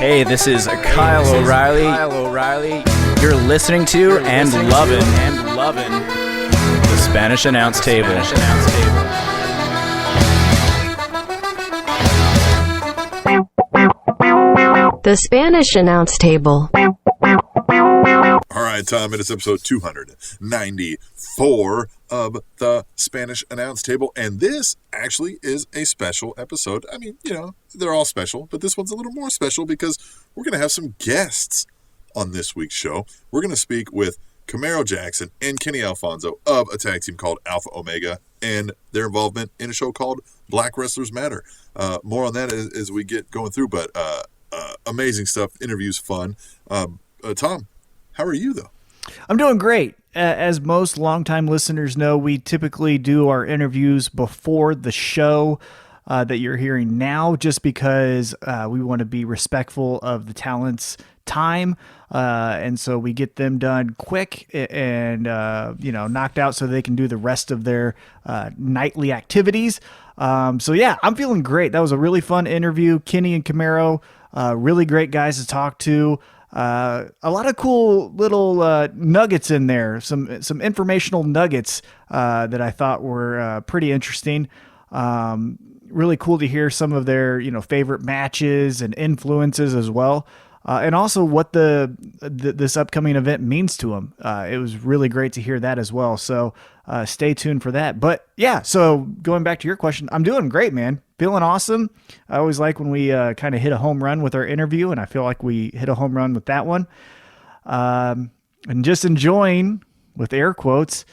Hey, this is Kyle O'Reilly. You're listening to and loving the Spanish Announce Table. The Spanish Announce Table. All right, Tom, it is episode 294 of the Spanish Announce Table, and this actually is a special episode. I mean, you know, they're all special, but this one's a little more special because we're going to have some guests on this week's show. We're going to speak with Camaro Jackson and Kenny Alfonso of a tag team called Alpha Omega and their involvement in a show called Black Wrestlers Matter. More on that as we get going through, but amazing stuff. Interviews fun. Tom, how are you, though? I'm doing great. As most longtime listeners know, we typically do our interviews before the show that you're hearing now, just because we want to be respectful of the talent's time. And so we get them done quick and, knocked out so they can do the rest of their nightly activities. So yeah, I'm feeling great. That was a really fun interview. Kenny and Camaro, really great guys to talk to. A lot of cool little nuggets in there, some informational nuggets that I thought were pretty interesting. Really cool to hear some of their favorite matches and influences as well, and also what this upcoming event means to them. It was really great to hear that as well. So stay tuned for that. But yeah, so going back to your question, I'm doing great, man. Feeling awesome. I always like when we kind of hit a home run with our interview, and I feel like we hit a home run with that one. And just enjoying, with air quotes,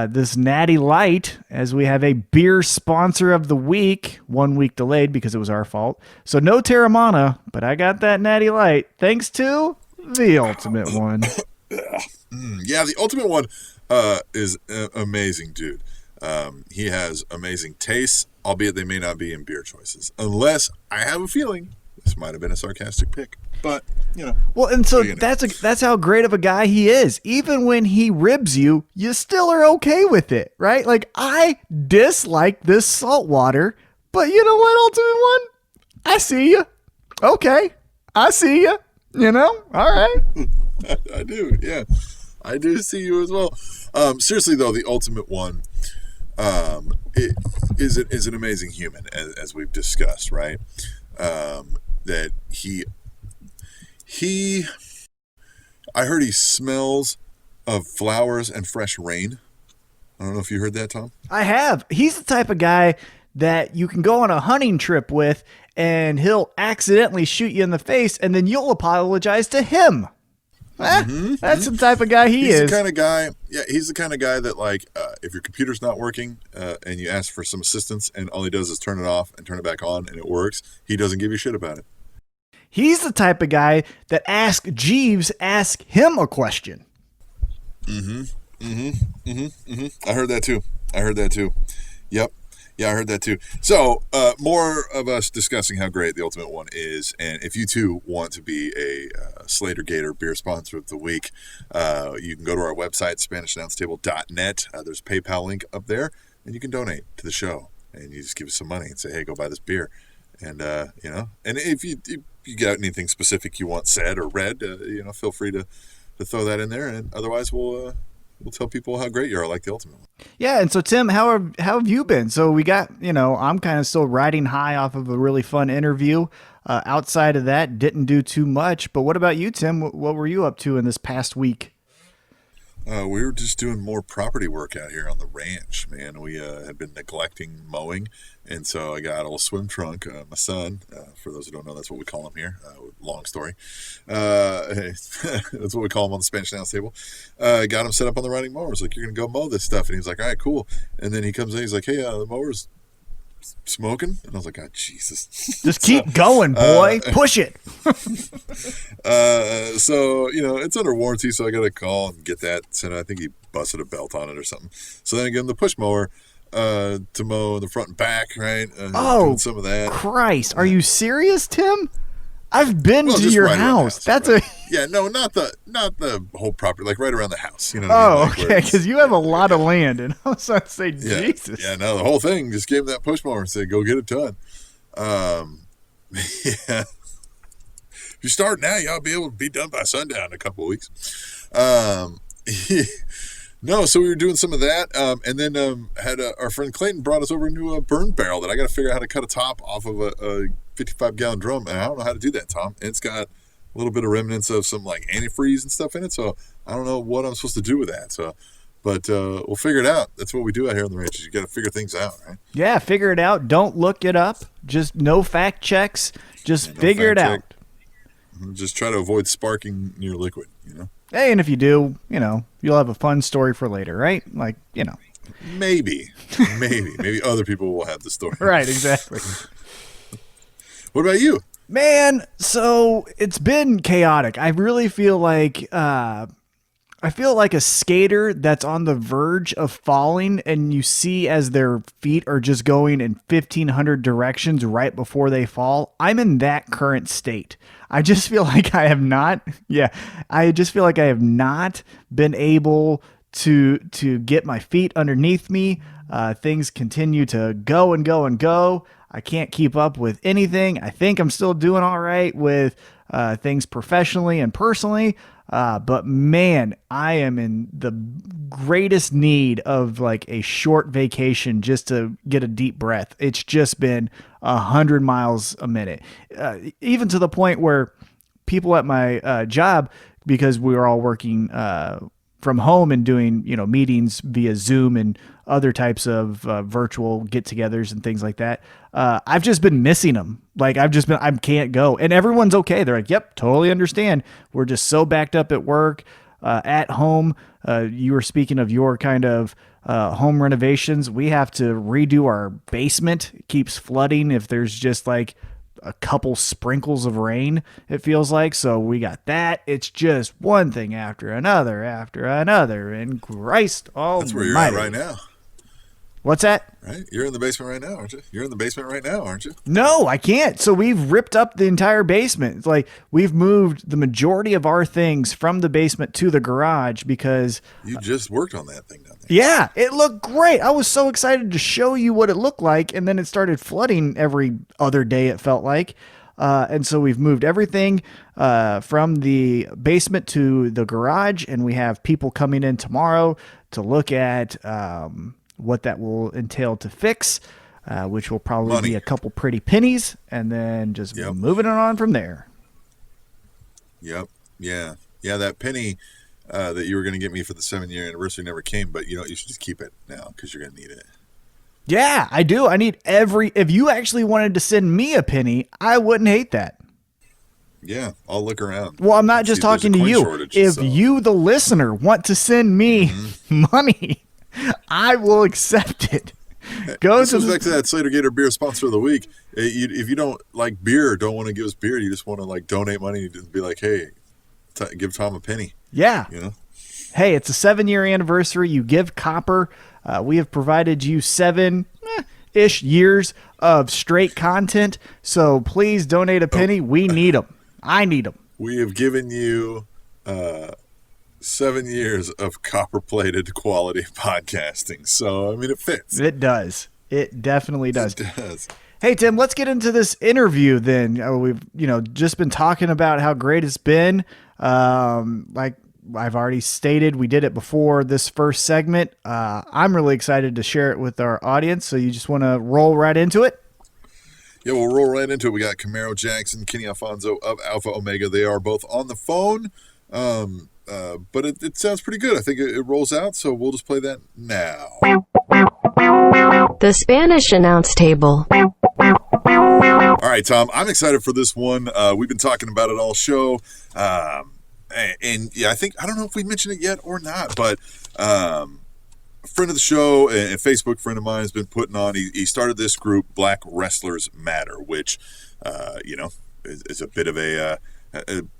this Natty Light, as we have a beer sponsor of the week, 1 week delayed because it was our fault. So no Terramana, but I got that Natty Light thanks to the Ultimate One. Yeah, the Ultimate One is amazing, dude. He has amazing tastes, albeit they may not be in beer choices, unless I have a feeling this might have been a sarcastic pick. But well, and so that's how great of a guy he is. Even when he ribs you, you still are okay with it, right? Like, I dislike this salt water, but you know what, Ultimate One? I see you. Okay, I see you. All right. I do, yeah. I do see you as well. Seriously, though, the Ultimate One is an amazing human, as we've discussed, right? That I heard he smells of flowers and fresh rain. I don't know if you heard that, Tom. I have. He's the type of guy that you can go on a hunting trip with, and he'll accidentally shoot you in the face, and then you'll apologize to him. That's the type of guy he's the kind of guy. Yeah, he's the kind of guy that, like, if your computer's not working and you ask for some assistance, and all he does is turn it off and turn it back on, and it works, he doesn't give you shit about it. He's the type of guy that Ask Jeeves ask him a question. I heard that too. Yep. Yeah, I heard that too. So, more of us discussing how great the Ultimate One is, and if you too want to be a Slater Gator beer sponsor of the week, you can go to our website, SpanishAnnounceTable.net. There's a PayPal link up there, and you can donate to the show, and you just give us some money and say, "Hey, go buy this beer," and and if you got anything specific you want said or read, feel free to throw that in there, and otherwise we'll tell people how great you are, like the Ultimate One. Yeah, and so Tim, how have you been? So we got, I'm kind of still riding high off of a really fun interview. Outside of that, didn't do too much. But what about you, Tim? What were you up to in this past week? We were just doing more property work out here on the ranch, man. We had been neglecting mowing, and so I got a little swim trunk. My son, for those who don't know, that's what we call him here. Long story. That's what we call him on the Spanish Announce Table. Got him set up on the riding mower. I was like, "You're going to go mow this stuff." And he was like, "All right, cool." And then he comes in, he's like, "Hey, the mower's smoking." And I was like, "God, Jesus." Just keep going, boy. Push it. So, it's under warranty, so I got to call and get that sent. I think he busted a belt on it or something. So then I give him the push mower to mow the front and back, right? Oh, some of that. Christ. Are you serious, Tim? I've been to your house. That's right. Yeah, no, not the whole property, like right around the house. Okay, because you have a lot of land, and I was going to say, Jesus. Yeah, no, the whole thing. Just gave him that push mower and said, "Go get it done." Yeah. you start now, y'all be able to be done by sundown in a couple of weeks. No, so we were doing some of that, and then had our friend Clayton brought us over a new burn barrel that I got to figure out how to cut a top off of a 55-gallon drum, and I don't know how to do that, Tom. And it's got a little bit of remnants of some like antifreeze and stuff in it, so I don't know what I'm supposed to do with that. So, but we'll figure it out. That's what we do out here on the ranch. Is you got to figure things out, right? Yeah, figure it out. Don't look it up. Just no fact checks. Just figure it out. Just try to avoid sparking your liquid, you know? Hey, and if you do, you'll have a fun story for later, right? Like, Maybe other people will have the story. Right, exactly. What about you? Man, so it's been chaotic. I really feel like a skater that's on the verge of falling, and you see as their feet are just going in 1,500 directions right before they fall. I'm in that current state. I just feel like I have not been able to get my feet underneath me. Things continue to go and go and go. I can't keep up with anything. I think I'm still doing all right with things professionally and personally. But man, I am in the greatest need of like a short vacation just to get a deep breath. It's just been 100 miles a minute, even to the point where people at my job, because we were all working from home and doing meetings via Zoom and other types of virtual get-togethers and things like that. I've just been missing them. Like I can't go, and everyone's okay. They're like, "Yep, totally understand. We're just so backed up at work, at home." You were speaking of your kind of home renovations. We have to redo our basement. It keeps flooding if there's just like a couple sprinkles of rain, it feels like. So we got that. It's just one thing after another, and Christ almighty. That's where you're at right now. What's that? Right? You're in the basement right now, aren't you? You're in the basement right now, aren't you? No, I can't. So we've ripped up the entire basement. It's like we've moved the majority of our things from the basement to the garage because you just worked on that thing down there. Yeah, it looked great. I was so excited to show you what it looked like, and then it started flooding every other day, it felt like. And so we've moved everything from the basement to the garage, and we have people coming in tomorrow to look at what that will entail to fix, which will probably be a couple pretty pennies, and then just moving it on from there. Yep. Yeah. Yeah, that penny that you were going to get me for the 7-year anniversary never came, but you should just keep it now because you're going to need it. Yeah, I do. I need if you actually wanted to send me a penny, I wouldn't hate that. Yeah, I'll look around. Well, I'm not just talking to you. If you, the listener, want to send me money, I will accept it. This goes back to that Slater Gator beer sponsor of the week. If you don't like beer, don't want to give us beer, you just want to like donate money and be like, hey, give Tom a penny. Yeah. Hey, it's a 7-year anniversary. You give copper. We have provided you 7-ish years of straight content. So please donate a penny. We need them. I need them. We have given you 7 years of copper-plated quality podcasting. So, I mean, it fits. It does. It definitely does. It does. Hey, Tim, let's get into this interview then. We've, just been talking about how great it's been. Like I've already stated, we did it before this first segment. I'm really excited to share it with our audience. So you just want to roll right into it? Yeah, we'll roll right into it. We got Camaro Jackson, Kenny Alfonso of Alpha Omega. They are both on the phone. But it sounds pretty good. I think it rolls out, so we'll just play that now. The Spanish announce table. All right, Tom, I'm excited for this one. We've been talking about it all show. And yeah, I don't know if we mentioned it yet or not, but a friend of the show and Facebook friend of mine has been putting on, he started this group, Black Wrestlers Matter, which, is a bit of a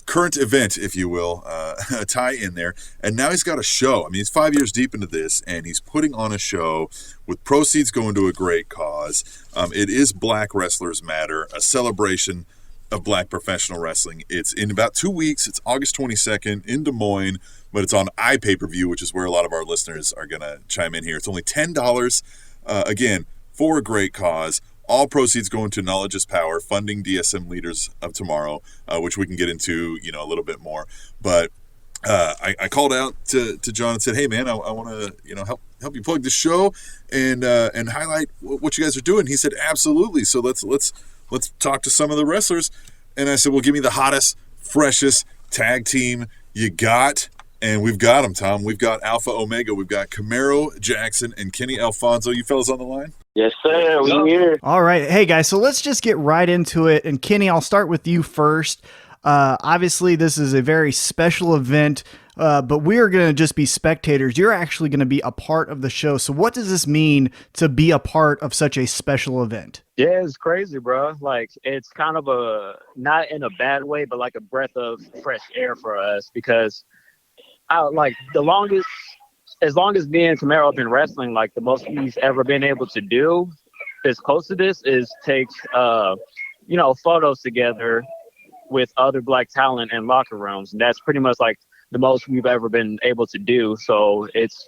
current event, if you will, a tie in there. And now he's got a show. I mean, he's 5 years deep into this, and he's putting on a show with proceeds going to a great cause. It is Black Wrestlers Matter, a celebration of Black professional wrestling. It's in about 2 weeks. It's August 22nd in Des Moines, but it's on IPPV, which is where a lot of our listeners are going to chime in here. It's only $10, again, for a great cause. All proceeds going to Knowledge is Power, funding DSM Leaders of Tomorrow, which we can get into, a little bit more. But I called out to John and said, "Hey, man, I want to, help you plug the show and highlight what you guys are doing." He said, "Absolutely. So let's talk to some of the wrestlers." And I said, "Well, give me the hottest, freshest tag team you got." And we've got them, Tom. We've got Alpha Omega. We've got Camaro Jackson and Kenny Alfonso. You fellas on the line? Yes, sir. We're here. All right. Hey, guys, so let's just get right into it. And Kenny, I'll start with you first. Obviously, this is a very special event, but we are going to just be spectators. You're actually going to be a part of the show. So what does this mean to be a part of such a special event? Yeah, it's crazy, bro. Like, it's kind of not in a bad way, but like a breath of fresh air for us because as long as me and Camaro have been wrestling, like the most he's ever been able to do as close to this is take, photos together with other Black talent in locker rooms. And that's pretty much like the most we've ever been able to do. So it's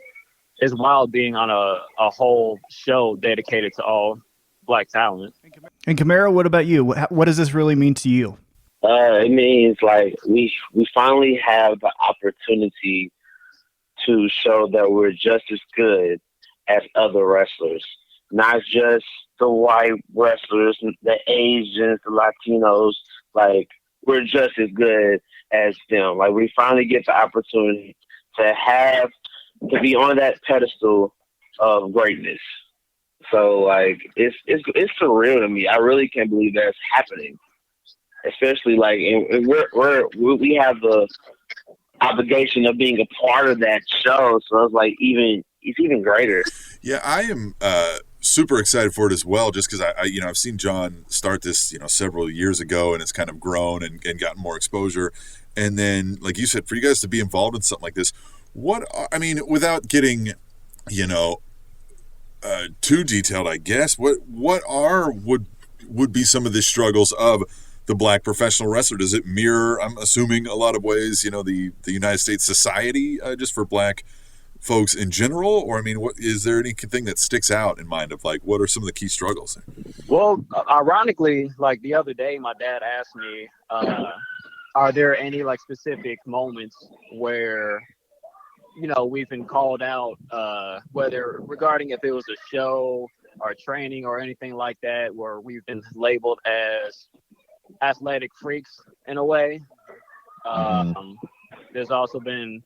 wild being on a whole show dedicated to all Black talent. And Camaro, what about you? What does this really mean to you? It means like we finally have the opportunity to show that we're just as good as other wrestlers, not just the white wrestlers, the Asians, the Latinos. Like, we're just as good as them. Like, we finally get the opportunity to be on that pedestal of greatness. So like it's surreal to me. I really can't believe that's happening. Especially like, and we have the obligation of being a part of that show. So it's like it's even greater. Yeah, I am super excited for it as well. Just because I've seen John start this several years ago, and it's kind of grown and gotten more exposure. And then, like you said, for you guys to be involved in something like this, without getting too detailed, I guess, what would be some of the struggles of the Black professional wrestler? Does it mirror, I'm assuming, a lot of ways, the United States society just for Black folks in general? Or, what is there anything that sticks out in mind of like, what are some of the key struggles? Well, ironically, like the other day, my dad asked me, are there any like specific moments where, we've been called out, whether regarding if it was a show or training or anything like that, where we've been labeled as athletic freaks in a way. There's also been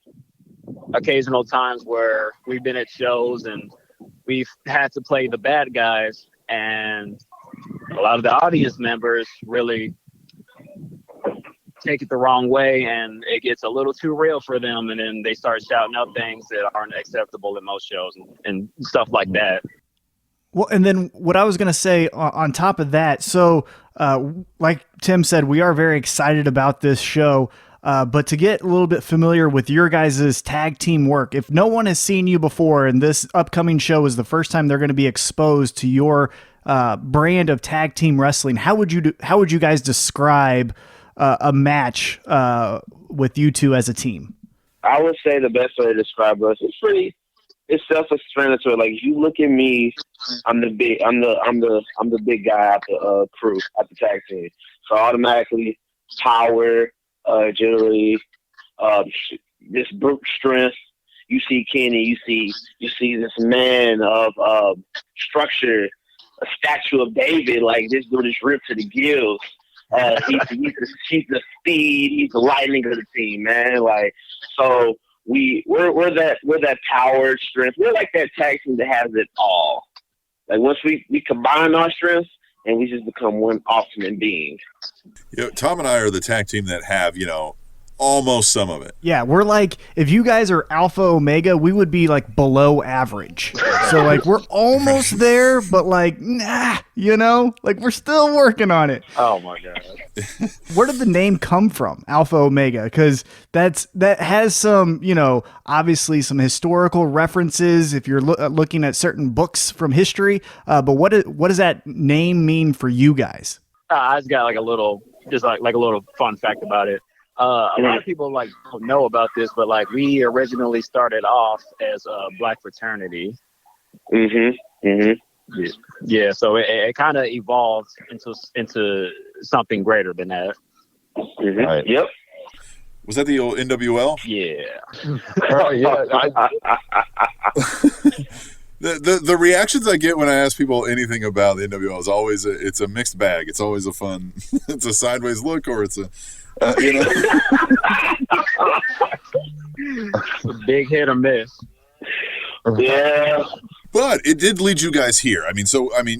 occasional times where we've been at shows and we've had to play the bad guys, and a lot of the audience members really take it the wrong way, and it gets a little too real for them, and then they start shouting out things that aren't acceptable at most shows and stuff like that. Well, and then what I was going to say on top of that, so like Tim said, we are very excited about this show, but to get a little bit familiar with your guys' tag team work, if no one has seen you before and this upcoming show is the first time they're going to be exposed to your brand of tag team wrestling, how would you guys describe a match with you two as a team? I would say the best way to describe us is it's self-explanatory. Like, if you look at me, I'm the big guy at the crew, at the tag team. So automatically, power, agility, this brute strength. You see Kenny, you see this man of structure, a statue of David. Like, this dude is ripped to the gills. He's the speed. He's the lightning of the team, man. Like, so we're that power, strength. We're like that tag team that has it all. Like, once we combine our strengths, and we just become one ultimate being. Tom and I are the tag team that have almost some of it. Yeah, we're like, if you guys are Alpha Omega, we would be like below average. So like we're almost there, but like, nah, like we're still working on it. Oh my God. Where did the name come from, Alpha Omega? Because that has some, obviously some historical references if you're looking at certain books from history. But what does that name mean for you guys? I just got like a little fun fact about it. A lot of people like don't know about this, but like we originally started off as a Black fraternity. Yeah, so it kind of evolved into something greater than that. Mm-hmm. Right. Yep. Was that the old NWL? Yeah. The reactions I get when I ask people anything about the NWL is always it's a mixed bag. It's always a fun, it's a sideways look, or it's a, you know. It's a big hit or miss. Yeah. But it did lead you guys here. I mean,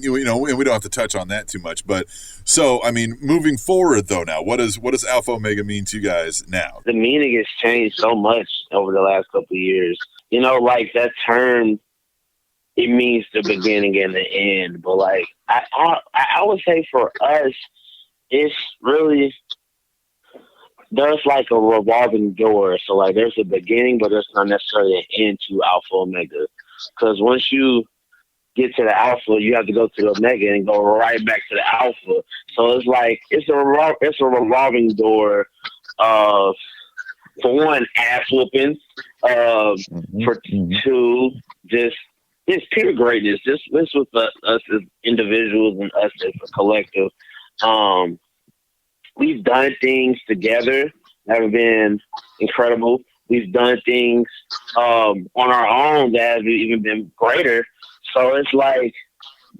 you know, and we don't have to touch on that too much. But so, I mean, moving forward though, now what does Alpha Omega mean to you guys now? The meaning has changed so much over the last couple of years. You know, like that term, it means the beginning and the end. But like, I would say for us, it's really, there's like a revolving door. So like, there's a beginning, but there's not necessarily an end to Alpha Omega. Because once you get to the Alpha, you have to go to the Omega and go right back to the Alpha. So it's like it's a revolving door of, for one, ass whooping, for two, just it's pure greatness. This with us as individuals and us as a collective. We've done things together that have been incredible. We've done things on our own that have even been greater. So it's like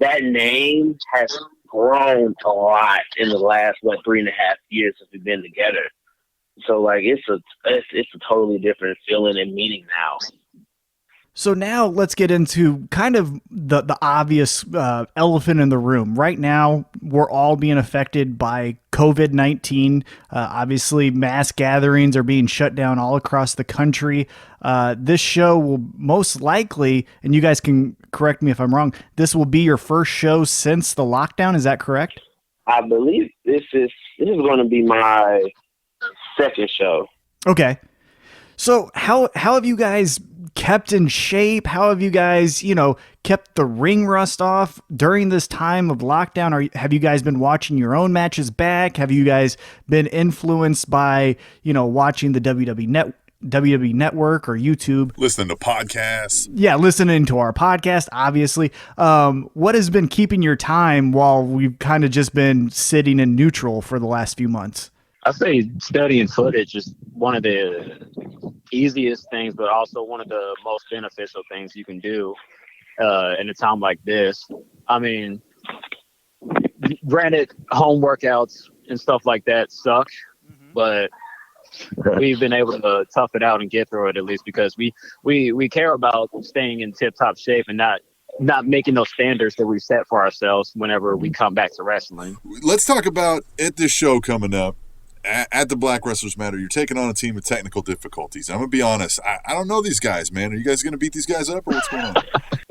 that name has grown a lot in the last 3.5 years since we've been together. So like it's a totally different feeling and meaning now. So now let's get into kind of the obvious elephant in the room. Right now, we're all being affected by COVID-19. Obviously, mass gatherings are being shut down all across the country. This show will most likely, and you guys can correct me if I'm wrong, this will be your first show since the lockdown. Is that correct? I believe this is going to be my second show. Okay. So how have you guys kept in shape? How have you guys, kept the ring rust off during this time of lockdown? Have you guys been watching your own matches back? Have you guys been influenced by, watching the WWE Network or YouTube? Listening to podcasts. Yeah, listening to our podcast, obviously. What has been keeping your time while we've kind of just been sitting in neutral for the last few months? I say studying footage is one of the easiest things, but also one of the most beneficial things you can do in a time like this. I mean, granted, home workouts and stuff like that suck, but we've been able to tough it out and get through it, at least because we care about staying in tip-top shape and not making those standards that we set for ourselves whenever we come back to wrestling. Let's talk about at this show coming up. At the Black Wrestlers Matter, you're taking on a team with technical difficulties. I'm going to be honest. I don't know these guys, man. Are you guys going to beat these guys up or what's going on?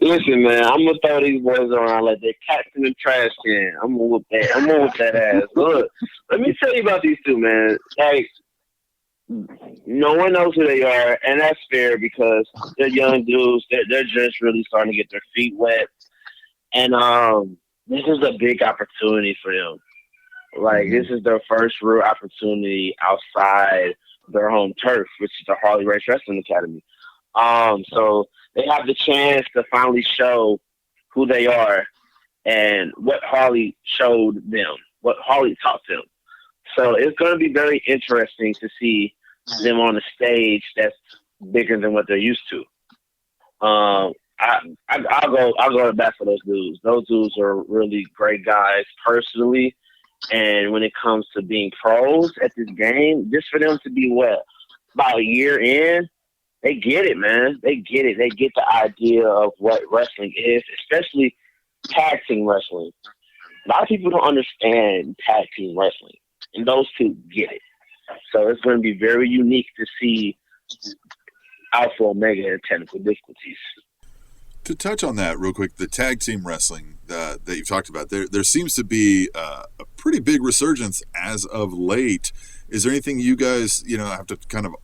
Listen, man, I'm going to throw these boys around like they're cats in the trash can. I'm going to whoop that. I'm going to whoop that ass. Look, let me tell you about these two, man. Like, no one knows who they are, and that's fair because they're young dudes. They're just really starting to get their feet wet. And this is a big opportunity for them. Like, this is their first real opportunity outside their home turf, which is the Harley Race Wrestling Academy. So they have the chance to finally show who they are and what Harley showed them, what Harley taught them. So it's going to be very interesting to see them on a stage that's bigger than what they're used to. I'll go to bat for those dudes. Those dudes are really great guys personally. And when it comes to being pros at this game, just for them to be about a year in, they get it, man. They get it. They get the idea of what wrestling is, especially tag team wrestling. A lot of people don't understand tag team wrestling, and those two get it. So it's going to be very unique to see Alpha Omega and technical difficulties. To touch on that real quick, the tag team wrestling that you've talked about, there seems to be a pretty big resurgence as of late. Is there anything you guys, have to kind of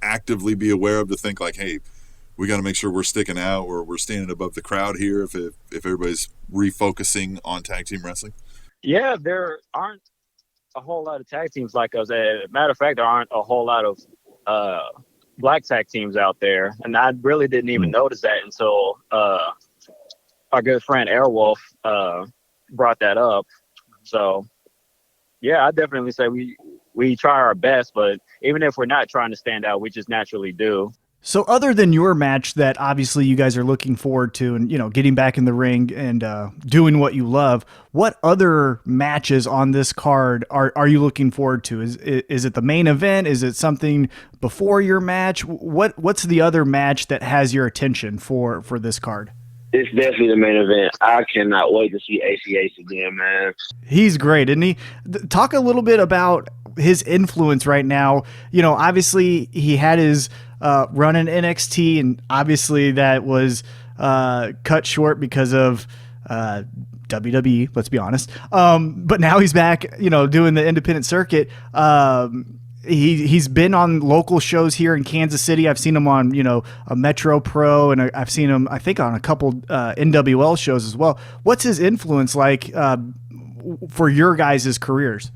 actively be aware of to think like, hey, we got to make sure we're sticking out or we're standing above the crowd here if everybody's refocusing on tag team wrestling? Yeah, there aren't a whole lot of tag teams like us. Matter of fact, there aren't a whole lot of black tag teams out there, and I really didn't even notice that until our good friend Airwolf brought that up. So, yeah, I definitely say we try our best, but even if we're not trying to stand out, we just naturally do. So other than your match that obviously you guys are looking forward to and, getting back in the ring and doing what you love, what other matches on this card are you looking forward to? Is it the main event? Is it something before your match? What's the other match that has your attention for this card? It's definitely the main event. I cannot wait to see ACH again, man. He's great, isn't he? Talk a little bit about his influence right now. Obviously he had his run in NXT, and obviously that was cut short because of WWE. Let's be honest. But now he's back, doing the independent circuit. He's been on local shows here in Kansas City. I've seen him on, a Metro Pro, and I've seen him, I think, on a couple NWL shows as well. What's his influence like for your guys' careers?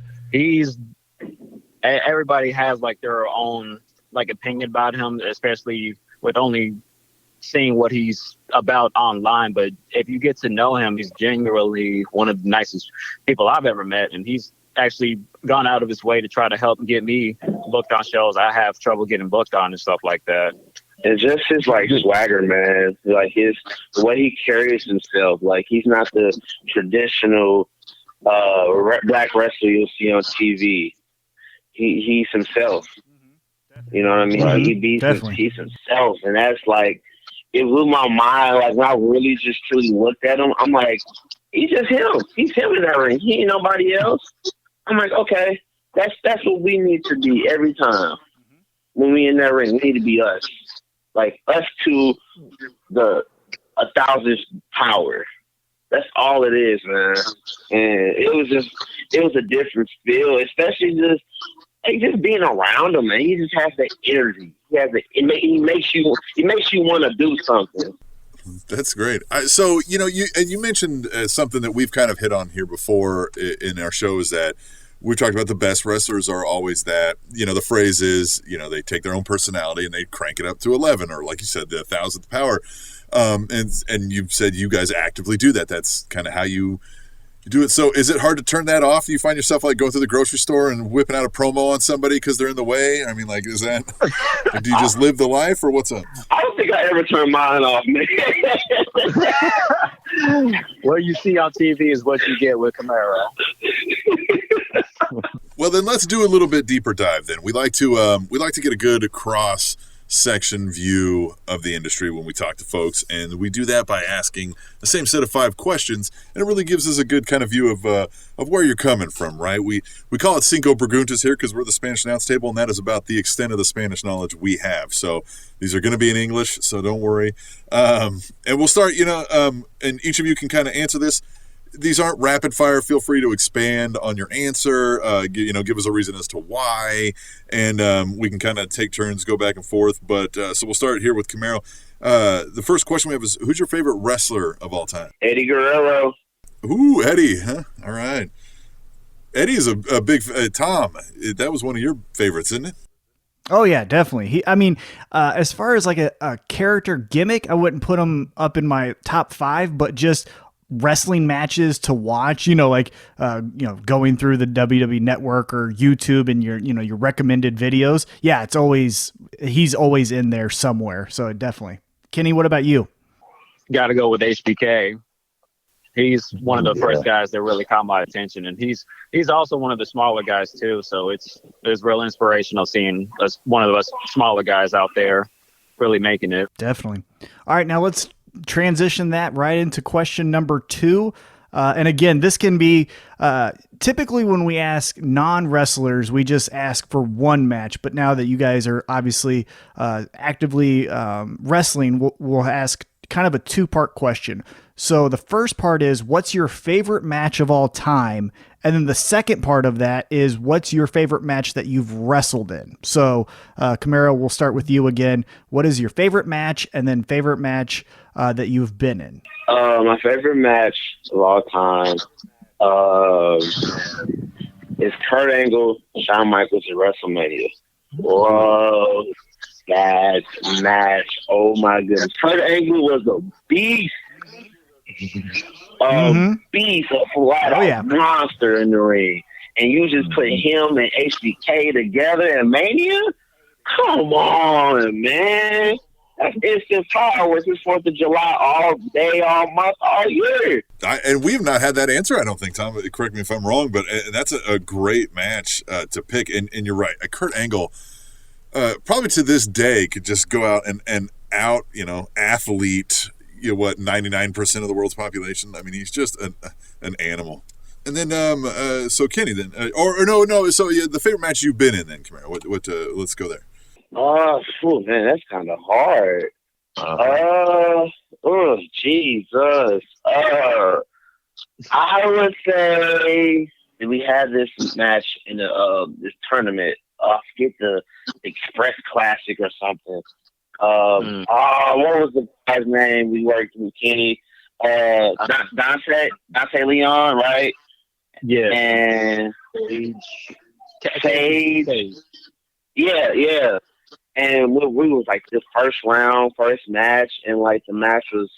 Everybody has like their own like opinion about him, especially with only seeing what he's about online. But if you get to know him, he's genuinely one of the nicest people I've ever met, and he's actually gone out of his way to try to help get me booked on shows I have trouble getting booked on and stuff like that. And just his like swagger, man. Like the way he carries himself. Like he's not the traditional black wrestler you'll see on TV. He's himself. You know what I mean? Mm-hmm. He's himself, and that's like it blew my mind. Like when I really just truly looked at him, I'm like, he's just him. He's him in that ring. He ain't nobody else. I'm like, okay, that's what we need to be every time. When we in that ring, we need to be us. Like us to the 1,000th power. That's all it is, man. And it was a different feel, especially just being around him, man. He just has the energy. He makes you want to do something. That's great. So, you mentioned something that we've kind of hit on here before in our show is that we talked about the best wrestlers are always that, the phrase is, they take their own personality and they crank it up to 11, or like you said, the 1,000th power. And you've said you guys actively do that. That's kind of how you do it. So is it hard to turn that off? You find yourself like going to the grocery store and whipping out a promo on somebody because they're in the way? I mean, like, is that, do you just live the life, or what's up? I don't think I ever turned mine off, man. What you see on TV is what you get with Camaro. Well, then let's do a little bit deeper dive then. We like to get a good cross section view of the industry when we talk to folks, and we do that by asking the same set of 5 questions, and it really gives us a good kind of view of where you're coming from, right? We call it Cinco Preguntas here because we're the Spanish announce table, and that is about the extent of the Spanish knowledge we have. So these are going to be in English, so don't worry. And we'll start, and each of you can kind of answer this. These aren't rapid fire. Feel free to expand on your answer. Give us a reason as to why, and we can kind of take turns, go back and forth. But so we'll start here with Camaro. The first question we have is, who's your favorite wrestler of all time? Eddie Guerrero. Ooh, Eddie, huh? All right. Eddie is a big Tom. That was one of your favorites, isn't it? Oh yeah, definitely. As far as like a character gimmick, I wouldn't put him up in my top 5, but just wrestling matches to watch, going through the WWE Network or YouTube and your recommended videos. Yeah, he's always in there somewhere. So definitely. Kenny, what about you? Got to go with HBK. He's one of the first guys that really caught my attention, and he's also one of the smaller guys too. So it's real inspirational seeing one of us smaller guys out there really making it. Definitely. All right, now let's transition that right into question number 2. And again, this can be typically when we ask non-wrestlers, we just ask for one match. But now that you guys are obviously actively wrestling, we'll ask kind of a 2-part question. So the first part is, what's your favorite match of all time? And then the second part of that is, what's your favorite match that you've wrestled in? So Camaro, we'll start with you again. What is your favorite match, and then favorite match that you've been in? My favorite match of all time is Kurt Angle, Shawn Michaels at WrestleMania. Whoa, that match! Oh my goodness, Kurt Angle was a beast. beast, a flat out monster in the ring. And you just put him and HBK together in Mania? Come on, man. That's instant fireworks. It's 4th of July all day, all month, all year. And we've not had that answer, I don't think, Tom. Correct me if I'm wrong, but that's a great match to pick. And you're right. Kurt Angle, probably to this day, could just go out and out, athlete, 99% of the world's population. I mean, he's just an animal. And then, so Kenny, then, or no. So the favorite match you've been in, then, Camaro. Let's go there. Oh, man, that's kind of hard. Oh, Jesus. I would say we had this match in this tournament. I forget the Express Classic or something. What was the guy's name? We worked with Kenny. Dante Leon, right? Yeah. And Sage. Yeah. And we was like the first match, and like the match was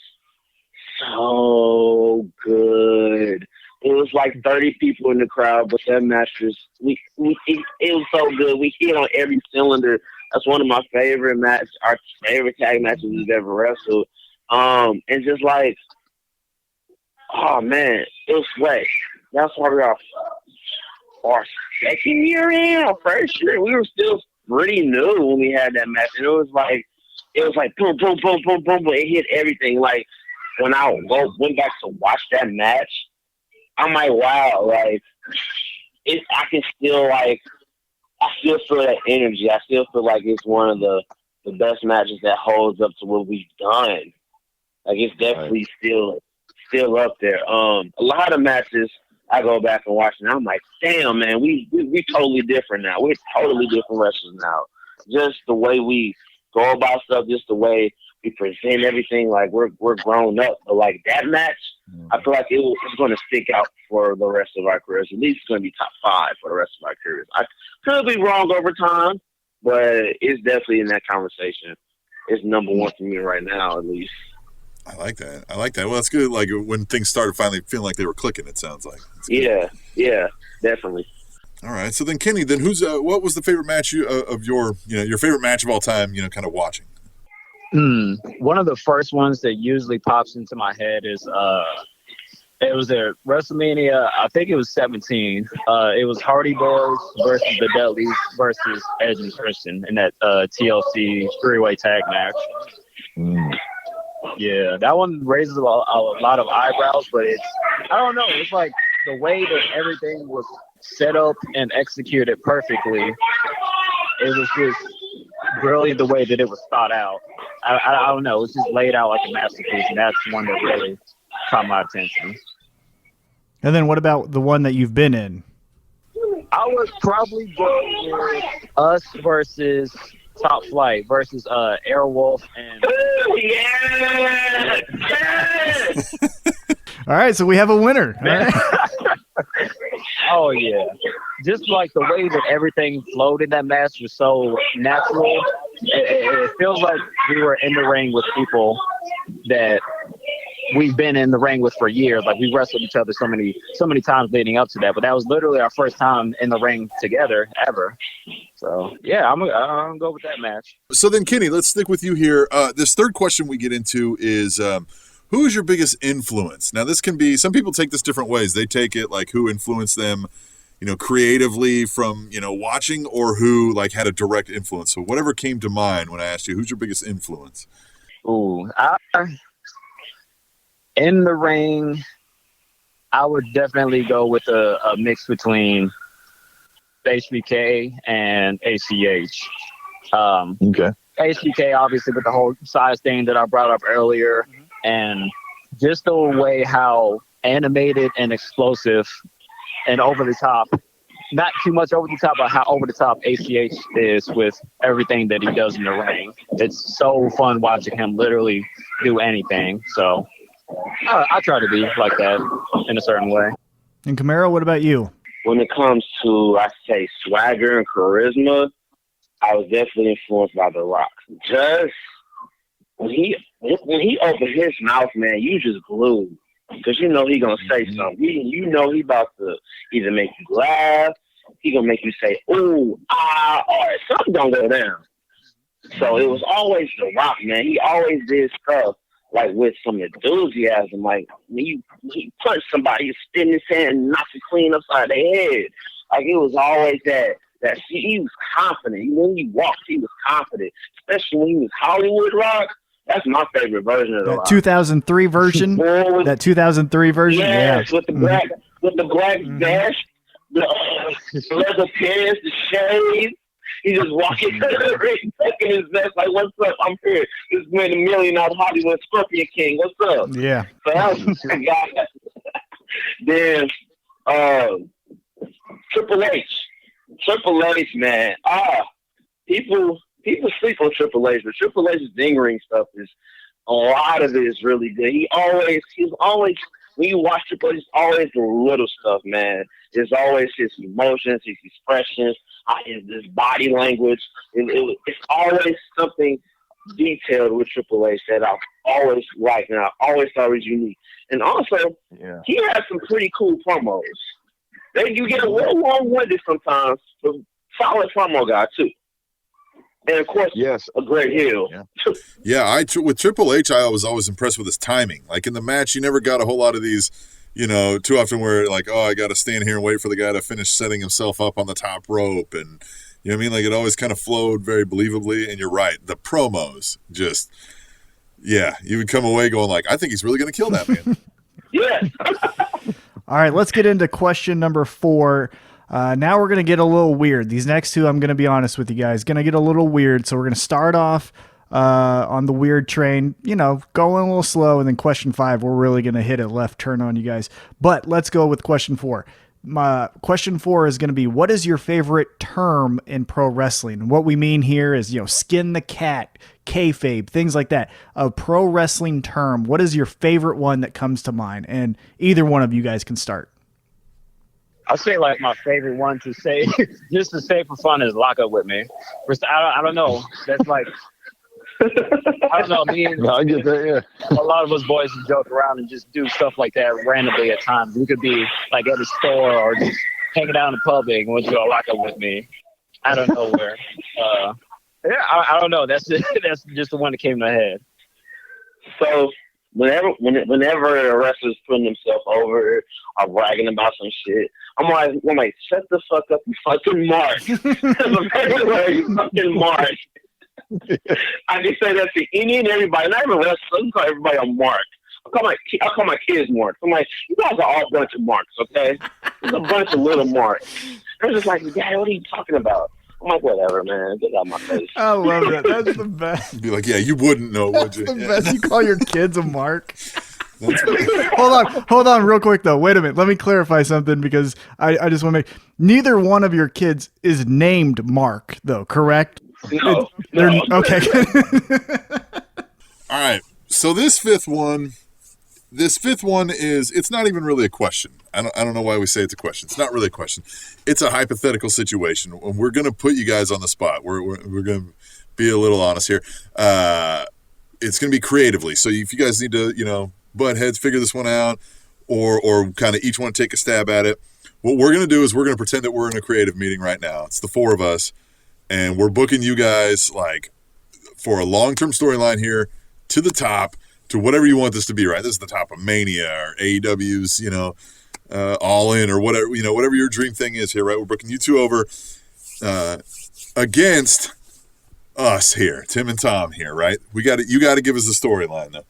so good. It was like 30 people in the crowd, but that match was it was so good. We hit on every cylinder. That's one of my favorite matches, our favorite tag matches we've ever wrestled. And just like, oh man, it was sweat. That's why we are our second year in, our first year. We were still pretty new when we had that match, and it was like boom, boom, boom, boom, boom, boom. It hit everything. Like when I went back to watch that match, I'm like, wow, like I can still I still feel that energy. I still feel like it's one of the best matches that holds up to what we've done. Like it's definitely still up there. A lot of matches I go back and watch, and I'm like, damn, man, we totally different now. We're totally different wrestlers now. Just the way we go about stuff, just the way we present everything, like we're grown up. But like that match, I feel like it's going to stick out for the rest of our careers. At least it's going to be top 5 for the rest of our careers. I could be wrong over time, but it's definitely in that conversation. It's number 1 for me right now, at least. I like that. Well, that's good. Like when things started finally feeling like they were clicking, it sounds like. Yeah, definitely. All right. So then, Kenny, then what was the favorite match of your favorite match of all time? Kind of watching. One of the first ones that usually pops into my head is it was at WrestleMania. I think it was 17. It was Hardy Boys versus the Dudleys versus Edge and Christian in that TLC 3-way tag match. Yeah, that one raises a lot of eyebrows, but I don't know. It's like the way that everything was set up and executed perfectly. It was just brilliant the way that it was thought out. I don't know. It's just laid out like a masterpiece, and that's one that really caught my attention. And then what about the one that you've been in? I would probably go with us versus Top Flight versus Airwolf and. All right, so we have a winner. All right. Oh yeah, just like the way that everything flowed in that match was so natural. It feels like we were in the ring with people that we've been in the ring with for years. Like we wrestled each other so many times leading up to that, but that was literally our first time in the ring together ever. So yeah, I'm gonna go with that match. So then, Kenny, let's stick with you here. This third question we get into is who is your biggest influence? Now, this can be, some people take this different ways. They take it like who influenced them, creatively from, watching, or who like had a direct influence. So whatever came to mind when I asked you, who's your biggest influence? Ooh, in the ring, I would definitely go with a mix between HBK and ACH. Okay. HBK, obviously, with the whole size thing that I brought up earlier, and just the way how animated and explosive and over the top, not too much over the top, but how over the top ACH is with everything that he does in the ring. It's so fun watching him literally do anything. So I try to be like that in a certain way. And Camaro, what about you? When it comes to, I say, swagger and charisma, I was definitely influenced by The Rock. Just when he opened his mouth, man, you just glued. because you know he gonna say something. You know he about to either make you laugh, he gonna make you say ooh or something gonna go down. So it was always The Rock, man. He always did stuff like with some enthusiasm. Like when he punched somebody, he spin his hand and knocked it clean upside their head. Like it was always that he was confident. When he walked, he was confident. Especially when he was Hollywood Rock. That's my favorite version of The Rock. 2003 version. That 2003 version. Yes, yeah. with the black vest, the leather pants, the shades. He just walking to the ring, taking his vest like, "What's up? I'm here. This man $1 million out of Hollywood, Scorpion King. What's up?" Yeah. So that was the guy. Then Triple H, man. People sleep on Triple H, but Triple H's ding ring stuff is a lot of it is really good. He's always when you watch Triple H, it's always the little stuff, man. It's always his emotions, his expressions, his body language. It's always something detailed with Triple H that I've always liked and I always thought was unique. And also, he has some pretty cool promos. You get a little long-winded sometimes, but solid promo guy too. And of course, a great heel. With Triple H, I was always impressed with his timing. Like in the match, you never got a whole lot of these, too often where like, I got to stand here and wait for the guy to finish setting himself up on the top rope. And, you know what I mean? Like it always kind of flowed very believably. And you're right. The promos just, you would come away going like, I think he's really going to kill that man. Yes. All right, let's get into question number 4. Now we're going to get a little weird. These next two, I'm going to be honest with you guys, going to get a little weird. So we're going to start off on the weird train, going a little slow. And then question 5, we're really going to hit a left turn on you guys. But let's go with question 4. My question 4 is going to be, what is your favorite term in pro wrestling? And what we mean here is, skin the cat, kayfabe, things like that. A pro wrestling term. What is your favorite one that comes to mind? And either one of you guys can start. I'll say like my favorite one to say, just to say for fun, is "lock up with me." I don't know. That's like, I don't know. Me and I get that. Yeah. a lot of us boys joke around and just do stuff like that randomly at times. We could be like at a store or just hanging out in public and we'll go "lock up with me." I don't know where. I don't know. That's just the one that came to my head. So whenever a wrestler's putting himself over or bragging about some shit, I'm like, shut the fuck up, you fucking mark. You fucking mark. I can say that to any and everybody. Not even wrestlers. I call everybody a mark. I call my kids marks. I'm like, you guys are all a bunch of marks, okay? There's a bunch of little marks. They're just like, Dad, what are you talking about? I'm like, whatever, man. Get out of my face. I love that. That's the best. Be like, you wouldn't know, would you? That's the best. You call your kids a mark. Hold on real quick though. Wait a minute. Let me clarify something because I just want to make neither one of your kids is named Mark though, correct? No. Okay. All right. So this fifth one is, it's not even really a question. I don't know why we say it's a question. It's not really a question. It's a hypothetical situation. We're going to put you guys on the spot. We're going to be a little honest here. It's going to be creatively. So if you guys need to, butt heads, figure this one out, or kind of each one take a stab at it. What we're going to do is we're going to pretend that we're in a creative meeting right now. It's the 4 of us, and we're booking you guys like for a long-term storyline here to the top, to whatever you want this to be, right? This is the top of Mania or AEW's, All In or whatever, whatever your dream thing is here, right? We're booking you 2 over against us here, Tim and Tom here, right? You got to give us the storyline though.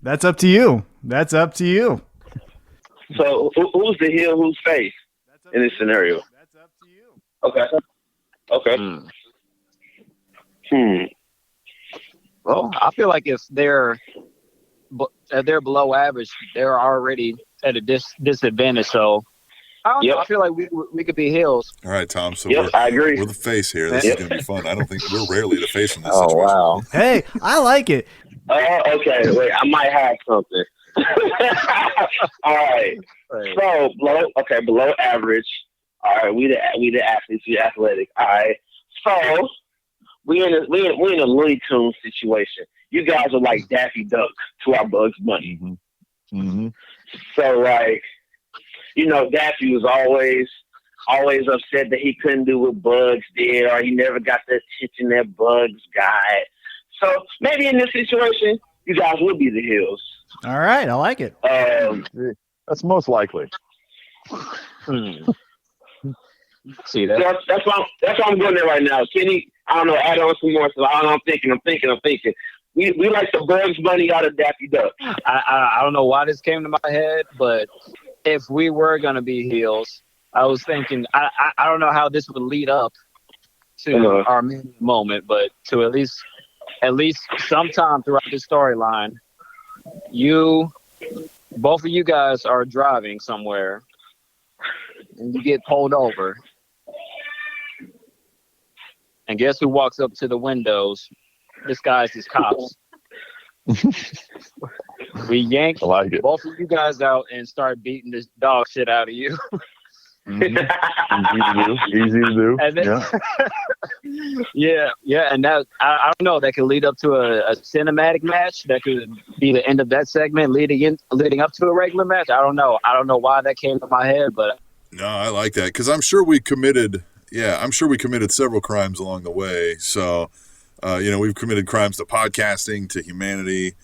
That's up to you. So who's the heel, who's face in this scenario? That's up to you. Okay. Well, I feel like if they're below average, they're already at a disadvantage. So I don't know. I feel like we could be heels. All right, Tom. So I agree. We're the face here. This is going to be fun. I don't think we're rarely the face in this Oh situation. wow! Hey, I like it. Okay. Wait, I might have something. All right. So below average. All right, we the athletes, we athletic. All right. So we in a Looney Tunes situation. you guys are like Daffy Duck to our Bugs Bunny. So like, Daffy was always upset that he couldn't do what Bugs did, or he never got the attention that Bugs got. So maybe in this situation, you guys will be the heels. All right, I like it. That's most likely. See that? That's why I'm going there right now. Kenny, I don't know, add on some more. So I'm thinking. We like the Bugs Bunny out of Daffy Duck. I don't know why this came to my head, but if we were gonna be heels, I was thinking I don't know how this would lead up to our main moment, but to at least sometime throughout the storyline, both of you guys are driving somewhere and you get pulled over. And guess who walks up to the windows disguised as cops? We yank both of you guys out and start beating this dog shit out of you. Easy to do. And then, yeah, and that I don't know. That could lead up to a cinematic match. That could be the end of that segment, leading up to a regular match. I don't know why that came to my head, but no, I like that because I'm sure we committed. Yeah, I'm sure we committed several crimes along the way. So, we've committed crimes to podcasting, to humanity.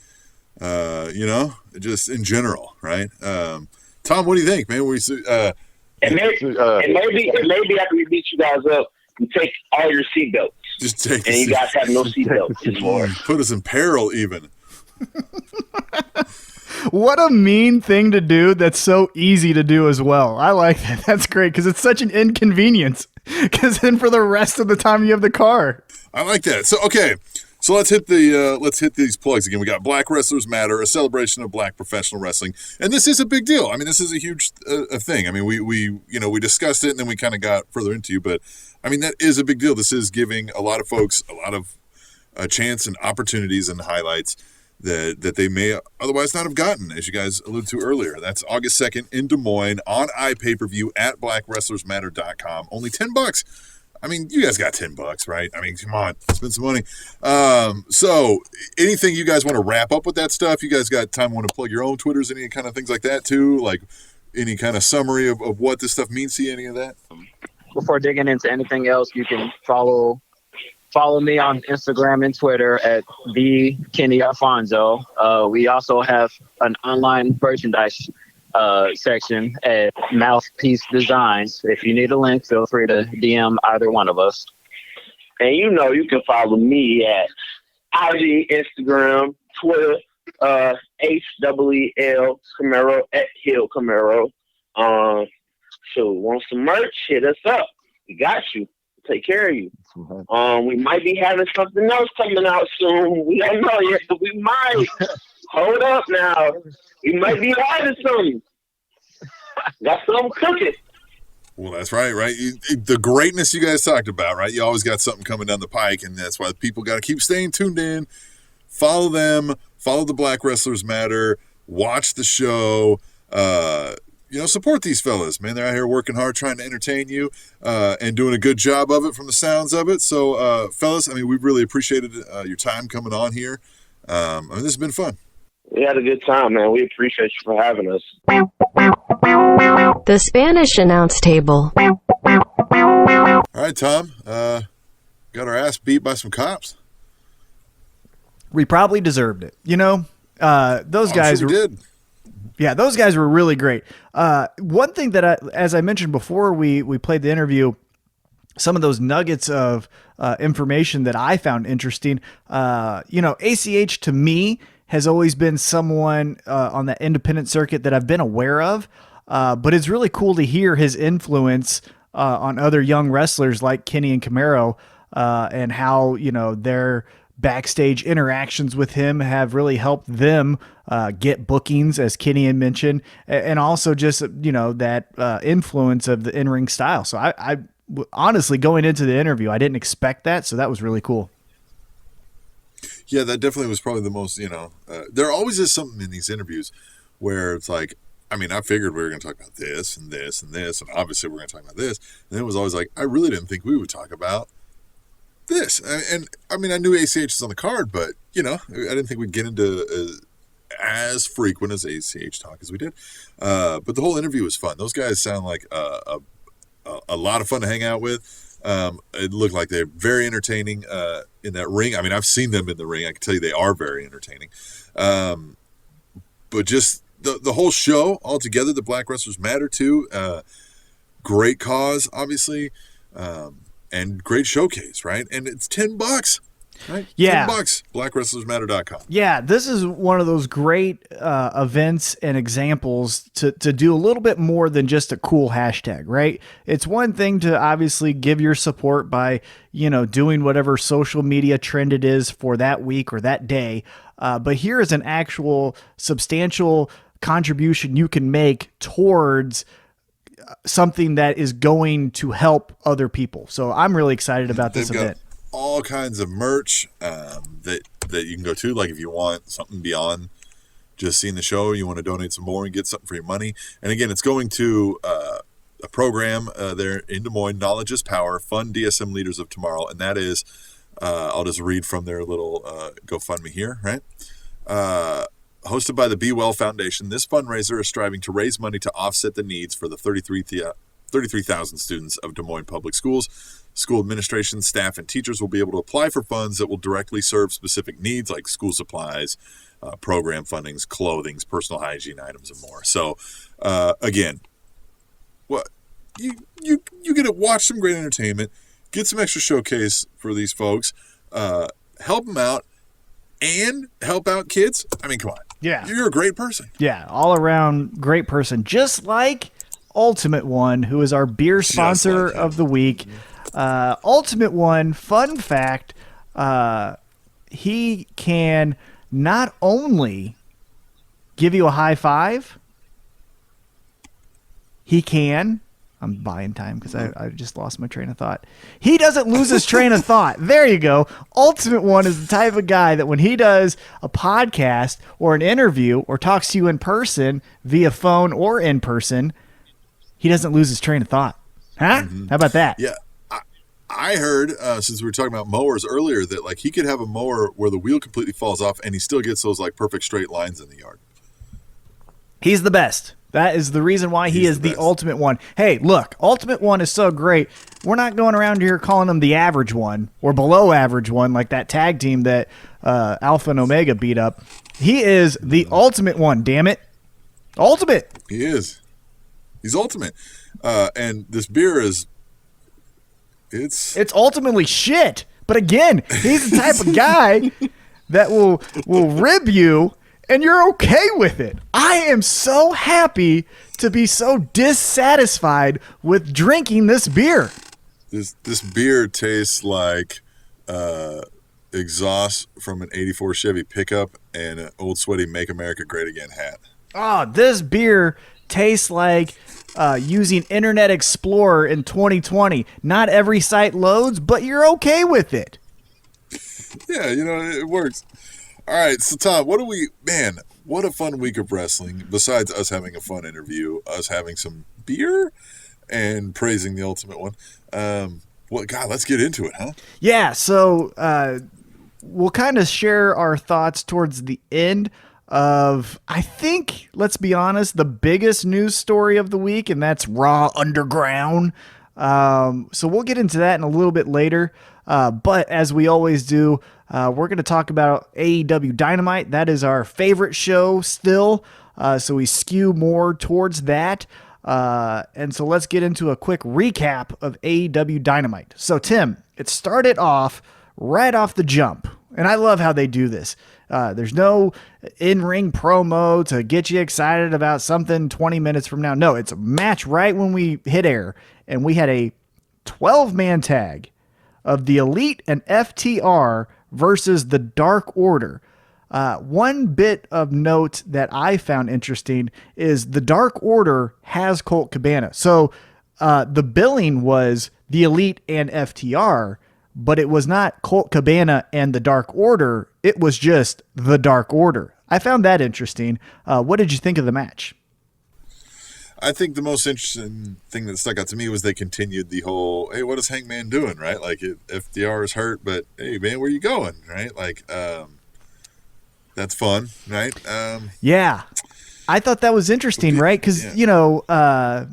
Just in general, right? Tom, what do you think, man? And maybe after we beat you guys up, you take all your seatbelts. Just take and you guys have no seatbelts anymore. Put us in peril, even. What a mean thing to do that's so easy to do as well. I like that. That's great because it's such an inconvenience. Because then for the rest of the time you have the car. I like that. So, okay. So let's hit these plugs again. We got Black Wrestlers Matter, a celebration of Black professional wrestling, and this is a big deal. I mean, this is a huge thing. I mean, we discussed it and then we kind of got further into, but I mean that is a big deal. This is giving a lot of folks a lot of chance and opportunities and highlights that they may otherwise not have gotten, as you guys alluded to earlier. That's August 2nd in Des Moines on IPPV at blackwrestlersmatter.com. Only $10. I mean, you guys got $10, right? I mean, come on, spend some money. So anything you guys want to wrap up with that stuff? You guys got time want to plug your own Twitters, any kind of things like that too? Like any kind of summary of what this stuff means to you, any of that? Before digging into anything else, you can follow me on Instagram and Twitter at the Kenny Alfonso. We also have an online merchandise section at Mouthpiece Designs. If you need a link, feel free to DM either one of us. And you can follow me at IG, Instagram, Twitter, HWL Camaro at Hill Camaro. So want some merch? Hit us up. We got you. Take care of you. We might be having something else coming out soon. We don't know yet, but we might. Hold up now. We might be having something. Got something cooking. Well, that's right? The greatness you guys talked about, right? You always got something coming down the pike, and that's why people got to keep staying tuned in. Follow them. Follow the Black Wrestlers Matter. Watch the show. Support these fellas, man. They're out here working hard, trying to entertain you, and doing a good job of it from the sounds of it. So, fellas, I mean, we've really appreciated your time coming on here. This has been fun. We had a good time, man. We appreciate you for having us. The Spanish Announce Table. All right, Tom. Got our ass beat by some cops. We probably deserved it. Those guys did. Yeah, those guys were really great. One thing that as I mentioned before we played the interview, some of those nuggets of information that I found interesting, ACH to me has always been someone on that independent circuit that I've been aware of, but it's really cool to hear his influence on other young wrestlers like Kenny and Camaro, and how, their backstage interactions with him have really helped them get bookings, as Kenny had mentioned, and also just, that influence of the in-ring style. So I honestly, going into the interview, I didn't expect that. So that was really cool. Yeah, that definitely was probably the most, there always is something in these interviews where it's like, I mean, I figured we were going to talk about this and this and this, and obviously we're going to talk about this. And it was always like, I really didn't think we would talk about this. And I mean, I knew ACH was on the card, but I didn't think we'd get into as frequent as ACH talk as we did. But the whole interview was fun. Those guys sound like a lot of fun to hang out with. It looked like they're very entertaining in that ring. I mean, I've seen them in the ring. I can tell you they are very entertaining. But just the whole show altogether, the Black Wrestlers Matter too. Great cause, obviously, and great showcase, right? And it's $10, right? Yeah. $10, blackwrestlersmatter.com. Yeah, this is one of those great events and examples to do a little bit more than just a cool hashtag, right? It's one thing to obviously give your support by, doing whatever social media trend it is for that week or that day. But here is an actual substantial contribution you can make towards something that is going to help other people. So I'm really excited about this event. All kinds of merch that you can go to. Like if you want something beyond just seeing the show, you want to donate some more and get something for your money. And again, it's going to a program there in Des Moines, Knowledge is Power, Fund DSM Leaders of Tomorrow. And that is, I'll just read from their little GoFundMe here, right? Hosted by the Be Well Foundation, this fundraiser is striving to raise money to offset the needs for the 33,000 students of Des Moines Public Schools. School administration, staff, and teachers will be able to apply for funds that will directly serve specific needs like school supplies, program fundings, clothing, personal hygiene items, and more. So, again, what you get to watch some great entertainment, get some extra showcase for these folks, help them out, and help out kids. I mean, come on. Yeah. You're a great person. Yeah, all around great person. Just like Ultimate One, who is our beer sponsor of the week. Ultimate One, fun fact, he can not only give you a high five, he can, I'm buying time because I just lost my train of thought. He doesn't lose his train of thought. There you go. Ultimate One is the type of guy that when he does a podcast or an interview or talks to you in person via phone or in person, he doesn't lose his train of thought. Huh? Mm-hmm. How about that? Yeah. I heard, since we were talking about mowers earlier, that like he could have a mower where the wheel completely falls off and he still gets those like perfect straight lines in the yard. He's the best. That is the reason why he is the Ultimate One. Hey, look, Ultimate One is so great. We're not going around here calling him the average one or below average one like that tag team that Alpha and Omega beat up. He is the Ultimate One, damn it. Ultimate. He is. He's ultimate. And this beer is... It's ultimately shit. But again, he's the type of guy that will rib you and you're okay with it. I am so happy to be so dissatisfied with drinking this beer. This beer tastes like exhaust from an 84 Chevy pickup and an old sweaty Make America Great Again hat. Oh, this beer tastes like using Internet Explorer in 2020. Not every site loads, but you're okay with it. Yeah, it works. All right, so Tom, what a fun week of wrestling, besides us having a fun interview, us having some beer and praising the Ultimate One. Let's get into it, huh? Yeah, so we'll kind of share our thoughts towards the end of, I think, let's be honest, the biggest news story of the week, and that's Raw Underground. So we'll get into that in a little bit later. But as we always do, we're going to talk about AEW Dynamite. That is our favorite show still. So we skew more towards that. And so let's get into a quick recap of AEW Dynamite. So Tim, it started off right off the jump. And I love how they do this. There's no in-ring promo to get you excited about something 20 minutes from now. No, it's a match right when we hit air. And we had a 12-man tag of the Elite and FTR versus the Dark Order. One bit of note that I found interesting is the Dark Order has Colt Cabana. So the billing was the Elite and FTR, but it was not Colt Cabana and the Dark Order. It was just the Dark Order. I found that interesting. What did you think of the match? I think the most interesting thing that stuck out to me was they continued the whole, hey, what is Hangman doing, right? Like, FDR is hurt, but hey, man, where you going, right? Like, that's fun, right? Yeah. I thought that was interesting, right? Because, yeah.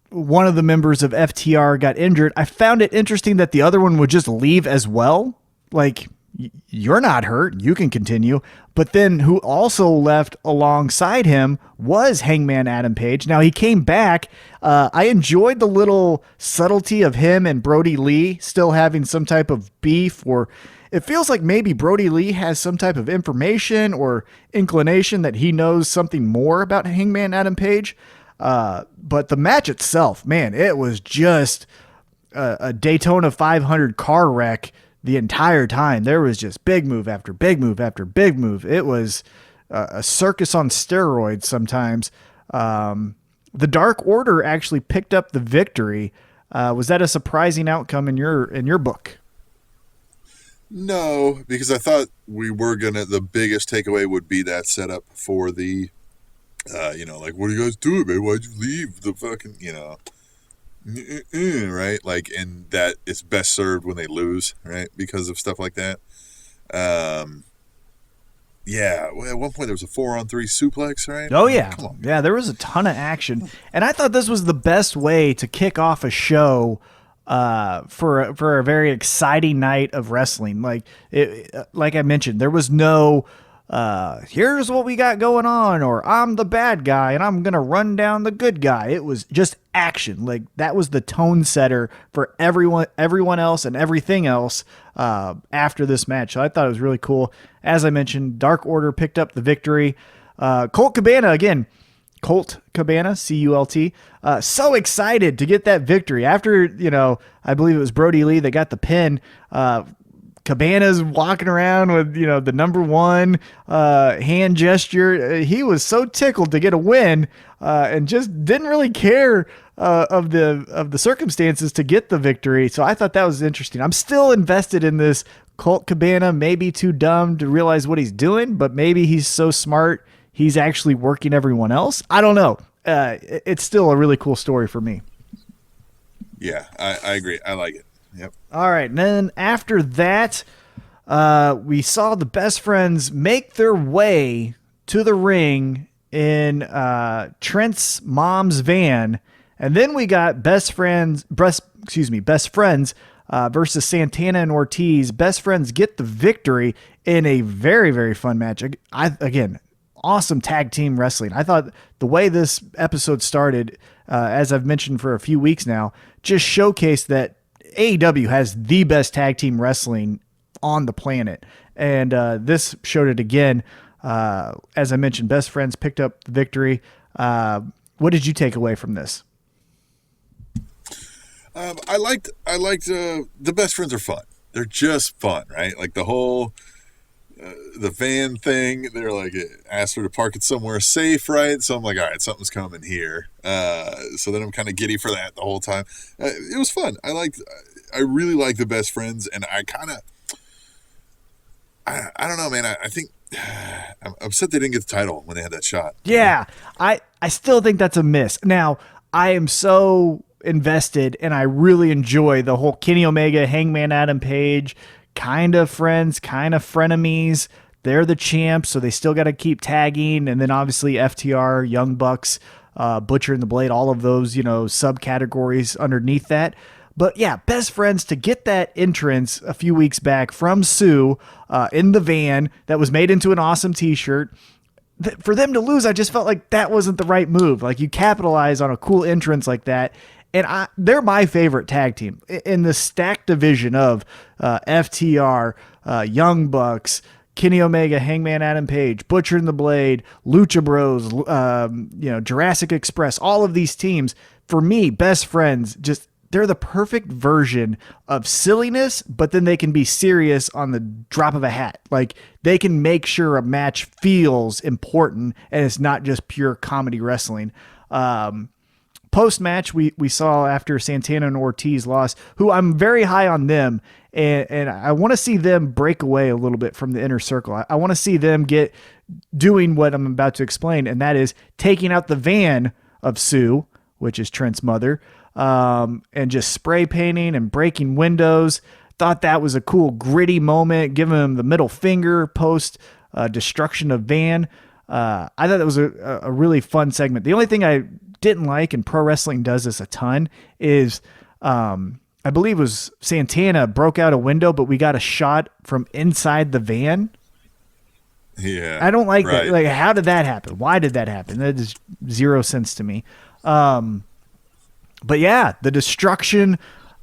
One of the members of FTR got injured. I found it interesting that the other one would just leave as well. Like, you're not hurt. You can continue. But then who also left alongside him was Hangman Adam Page. Now, he came back. I enjoyed the little subtlety of him and Brody Lee still having some type of beef, or it feels like maybe Brody Lee has some type of information or inclination that he knows something more about Hangman Adam Page. But the match itself, man, it was just a Daytona 500 car wreck the entire time. There was just big move after big move after big move. It was a circus on steroids sometimes. The Dark Order actually picked up the victory. Was that a surprising outcome in your book? No, because I thought the biggest takeaway would be that setup for the, like, what are you guys doing, man? Why'd you leave the fucking, right? Like, and that it's best served when they lose, right? Because of stuff like that. Yeah, well, at one point there was a 4-on-3 suplex, right? Oh, yeah. Come on. Yeah, there was a ton of action. And I thought this was the best way to kick off a show for a very exciting night of wrestling. Like I mentioned, there was no here's what we got going on, or I'm the bad guy and I'm gonna run down the good guy. It was just action. Like, that was the tone setter for everyone else and everything else after this match. So I thought it was really cool. As I mentioned, Dark Order picked up the victory. Colt Cabana again. Colt Cabana, C-U-L-T, so excited to get that victory after, I believe it was Brody Lee that got the pin. Cabana's walking around with, the number one hand gesture. He was so tickled to get a win and just didn't really care of the circumstances to get the victory. So I thought that was interesting. I'm still invested in this Colt Cabana, maybe too dumb to realize what he's doing, but maybe he's so smart he's actually working everyone else. I don't know. It's still a really cool story for me. Yeah, I agree. I like it. Yep. All right. And then after that, we saw the Best Friends make their way to the ring in Trent's mom's van. And then we got Best Friends versus Santana and Ortiz. Best Friends get the victory in a very, very fun match. Again, awesome tag team wrestling. I thought the way this episode started, as I've mentioned for a few weeks now, just showcased that AEW has the best tag team wrestling on the planet. And this showed it again. As I mentioned, Best Friends picked up the victory. What did you take away from this? I liked the Best Friends are fun. They're just fun, right? Like the whole the van thing. They're like, asked her to park it somewhere safe, right? So I'm like, all right, something's coming here. So then I'm kind of giddy for that the whole time. It was fun. I really like the Best Friends, and I don't know, man. I think I'm upset they didn't get the title when they had that shot. Yeah, I still think that's a miss. Now, I am so invested, and I really enjoy the whole Kenny Omega, Hangman Adam Page, kind of friends, kind of frenemies. They're the champs, so they still got to keep tagging. And then obviously FTR, Young Bucks, Butcher and the Blade, all of those, subcategories underneath that. But yeah, Best Friends to get that entrance a few weeks back from Sue in the van that was made into an awesome t-shirt. For them to lose, I just felt like that wasn't the right move. Like, you capitalize on a cool entrance like that. And they're my favorite tag team in the stacked division of FTR, Young Bucks, Kenny Omega, Hangman Adam Page, Butcher and the Blade, Lucha Bros, Jurassic Express, all of these teams. For me, Best Friends, they're the perfect version of silliness, but then they can be serious on the drop of a hat. Like, they can make sure a match feels important and it's not just pure comedy wrestling. Post-match, we saw after Santana and Ortiz lost, who I'm very high on them, and I want to see them break away a little bit from the inner circle. I want to see them doing what I'm about to explain, and that is taking out the van of Sue, which is Trent's mother, and just spray painting and breaking windows. Thought that was a cool, gritty moment, giving him the middle finger post destruction of Van. I thought that was a really fun segment. The only thing I didn't like, and pro wrestling does this a ton, is I believe it was Santana broke out a window, but we got a shot from inside the van. Yeah. I don't like that. Like, how did that happen? Why did that happen? That is zero sense to me. But yeah, the destruction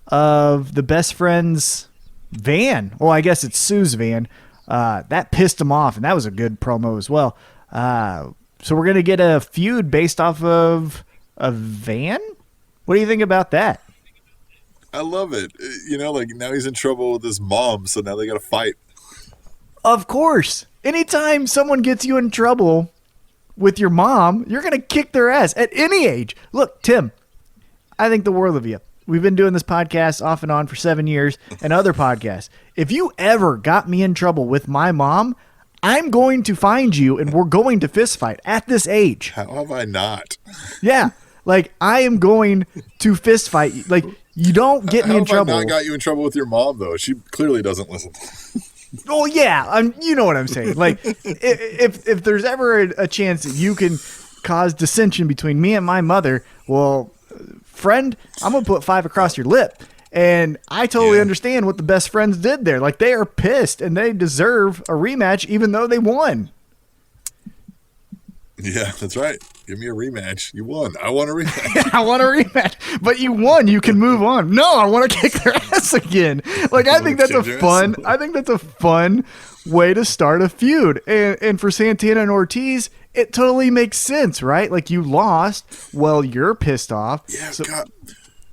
of the best friend's van. Well, I guess it's Sue's van. That pissed him off, and that was a good promo as well. So we're going to get a feud based off of a van? What do you think about that? I love it. Like now he's in trouble with his mom, so now they got to fight. Of course. Anytime someone gets you in trouble with your mom, you're going to kick their ass at any age. Look, Tim, I think the world of you. We've been doing this podcast off and on for 7 years and other podcasts. If you ever got me in trouble with my mom, I'm going to find you and we're going to fist fight at this age. How have I not? Yeah. Like, I am going to fist fight you. Like, you don't get me in trouble. How have I not got you in trouble with your mom, though? She clearly doesn't listen. Oh, yeah. You know what I'm saying. Like, if there's ever a chance that you can cause dissension between me and my mother, well, friend, I'm going to put 5 across your lip. And I totally understand what the best friends did there. Like, they are pissed and they deserve a rematch even though they won. Yeah, that's right. Give me a rematch. You won. I want a rematch. I want a rematch. But you won. You can move on. No, I want to kick their ass again. Like, I think that's a fun way to start a feud. And for Santana and Ortiz, it totally makes sense, right? Like, you lost. Well, you're pissed off. Yeah, so, God.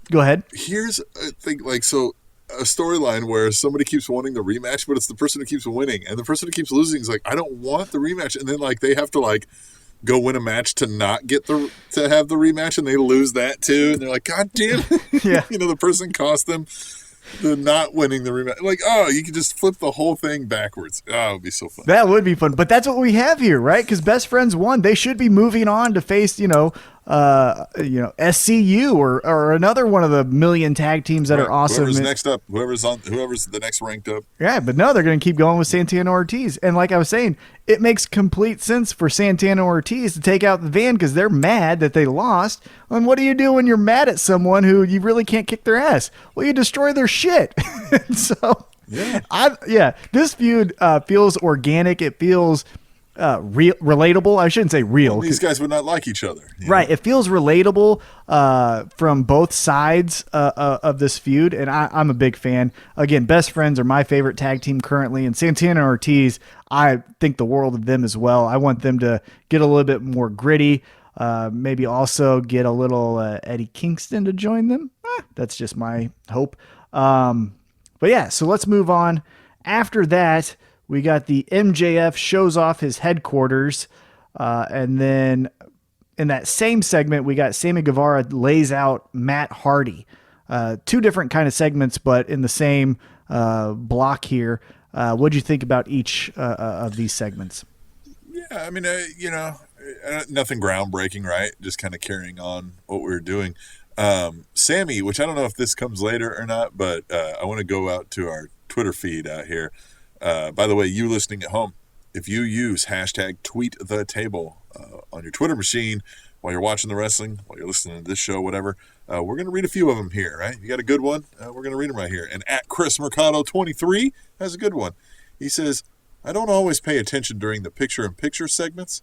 Go ahead. Here's a thing, a storyline where somebody keeps wanting the rematch, but it's the person who keeps winning. And the person who keeps losing is like, I don't want the rematch. And then, they have to, go win a match to not get to have the rematch, and they lose that too. And they're like, God damn it. Yeah. The person cost them the not winning the rematch. Like, you could just flip the whole thing backwards. Oh, it would be so fun. That would be fun. But that's what we have here, right? Because best friends won. They should be moving on to face, SCU or another one of the million tag teams that are awesome. Whoever's next up, whoever's the next ranked up. Yeah, but no, they're going to keep going with Santana Ortiz. And like I was saying, it makes complete sense for Santana Ortiz to take out the van because they're mad that they lost. And what do you do when you're mad at someone who you really can't kick their ass? Well, you destroy their shit. So, this feud feels organic. It feels relatable. I shouldn't say real. Well, these guys would not like each other. Right. It feels relatable from both sides of this feud, and I'm a big fan. Again, best friends are my favorite tag team currently, and Santana and Ortiz, I think the world of them as well. I want them to get a little bit more gritty, maybe also get a little Eddie Kingston to join them. That's just my hope. But yeah, so let's move on. After that, we got the MJF shows off his headquarters. And then in that same segment, we got Sammy Guevara lays out Matt Hardy. 2 different kind of segments, but in the same block here. What'd you think about each of these segments? Yeah, I mean, nothing groundbreaking, right? Just kind of carrying on what we were doing. Sammy, which I don't know if this comes later or not, but I want to go out to our Twitter feed out here. By the way, you listening at home, if you use hashtag #TweetTheTable on your Twitter machine while you're watching the wrestling, while you're listening to this show, whatever, we're going to read a few of them here, right? You got a good one? We're going to read them right here. And at Chris Mercado 23 has a good one. He says, I don't always pay attention during the picture-in-picture segments,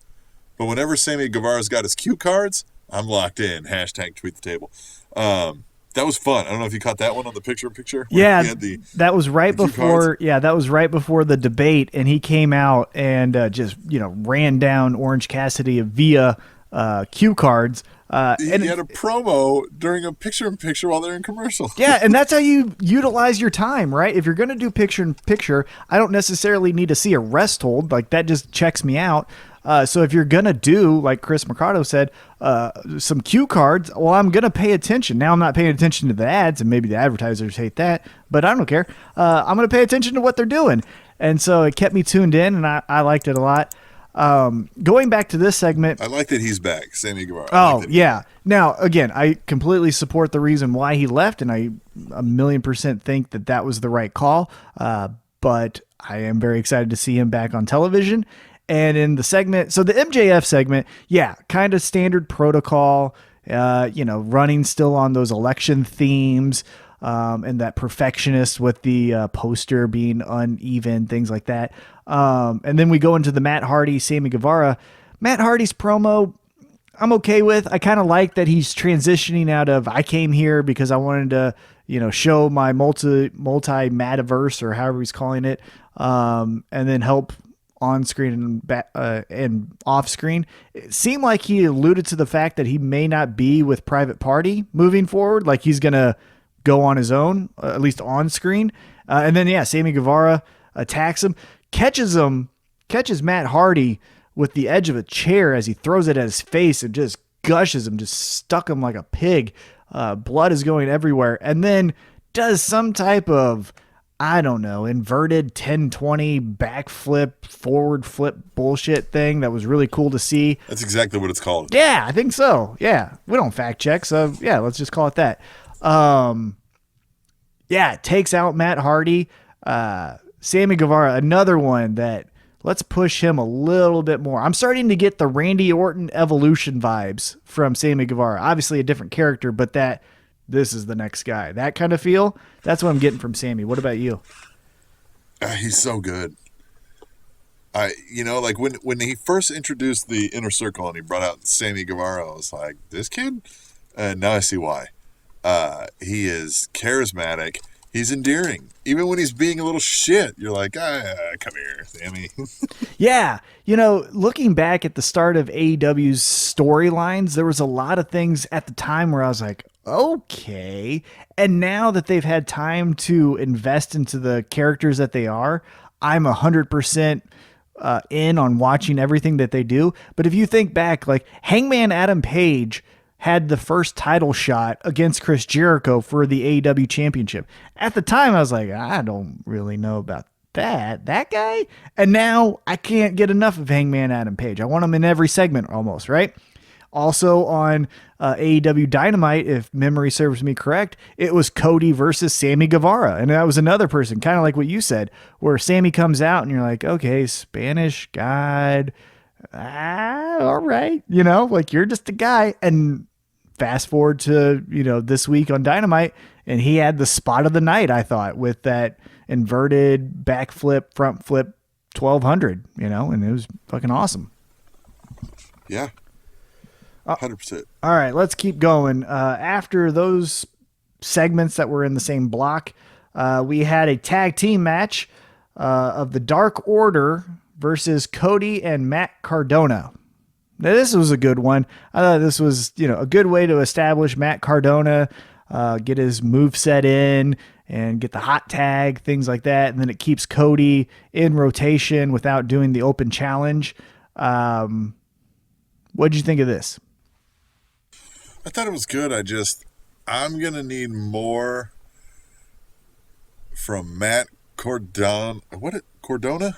but whenever Sammy Guevara's got his cue cards, I'm locked in. Hashtag #TweetTheTable. That was fun. I don't know if you caught that one on the picture-in-picture. Yeah, that was right before. Cards. Yeah, that was right before the debate, and he came out and just ran down Orange Cassidy via cue cards. And he had a promo during a picture-in-picture while they're in commercial. Yeah, and that's how you utilize your time, right? If you're going to do picture-in-picture, I don't necessarily need to see a rest hold. Like, that just checks me out. So if you're going to do, like Chris Mercado said, some cue cards, well, I'm going to pay attention. Now I'm not paying attention to the ads, and maybe the advertisers hate that, but I don't care. I'm going to pay attention to what they're doing. And so it kept me tuned in, and I liked it a lot. Going back to this segment. I like that he's back, Sammy Guevara. Oh, yeah. Now, again, I completely support the reason why he left, and I 1,000,000% think that that was the right call. But I am very excited to see him back on television. And in the segment, so the MJF segment, yeah, kind of standard protocol, running still on those election themes, and that perfectionist with the poster being uneven, things like that. And then we go into the Matt Hardy, Sammy Guevara. Matt Hardy's promo, I'm okay with. I kind of like that he's transitioning out of, I came here because I wanted to, show my multi-mataverse or however he's calling it, and then help on screen and off screen. It seemed like he alluded to the fact that he may not be with Private Party moving forward. Like he's going to go on his own, at least on screen. And then, yeah, Sammy Guevara attacks him, catches Matt Hardy with the edge of a chair as he throws it at his face and just gushes him, just stuck him like a pig. Blood is going everywhere. And then does some type of, I don't know, inverted 1020 backflip, forward flip bullshit thing that was really cool to see. That's exactly what it's called. Yeah, I think so. Yeah. We don't fact check, so yeah, let's just call it that. It takes out Matt Hardy. Sammy Guevara, another one that let's push him a little bit more. I'm starting to get the Randy Orton evolution vibes from Sammy Guevara. Obviously a different character, but this is the next guy. That kind of feel, that's what I'm getting from Sammy. What about you? He's so good. Like when he first introduced the Inner Circle and he brought out Sammy Guevara, I was like, this kid? Now I see why. He is charismatic. He's endearing. Even when he's being a little shit, you're like, come here, Sammy. Yeah. Looking back at the start of AEW's storylines, there was a lot of things at the time where I was like, okay. And now that they've had time to invest into the characters that they are, I'm 100% in on watching everything that they do. But if you think back, like Hangman Adam Page had the first title shot against Chris Jericho for the AEW championship. At the time, I was like, I don't really know about that guy. And now I can't get enough of Hangman Adam Page. I want him in every segment almost, right? Also on AEW Dynamite, if memory serves me correct, it was Cody versus Sammy Guevara. And that was another person, kind of like what you said, where Sammy comes out and you're like, okay, Spanish God, all right. Like you're just a guy. And fast forward to, this week on Dynamite, and he had the spot of the night, I thought, with that inverted backflip, front flip 1200, and it was fucking awesome. Yeah. 100%. All right, let's keep going. After those segments that were in the same block, we had a tag team match of the Dark Order versus Cody and Matt Cardona. Now, this was a good one. I thought this was, a good way to establish Matt Cardona, get his moveset in and get the hot tag, things like that. And then it keeps Cody in rotation without doing the open challenge. What'd you think of this? I thought it was good. I'm going to need more from Matt Cardona. Cardona?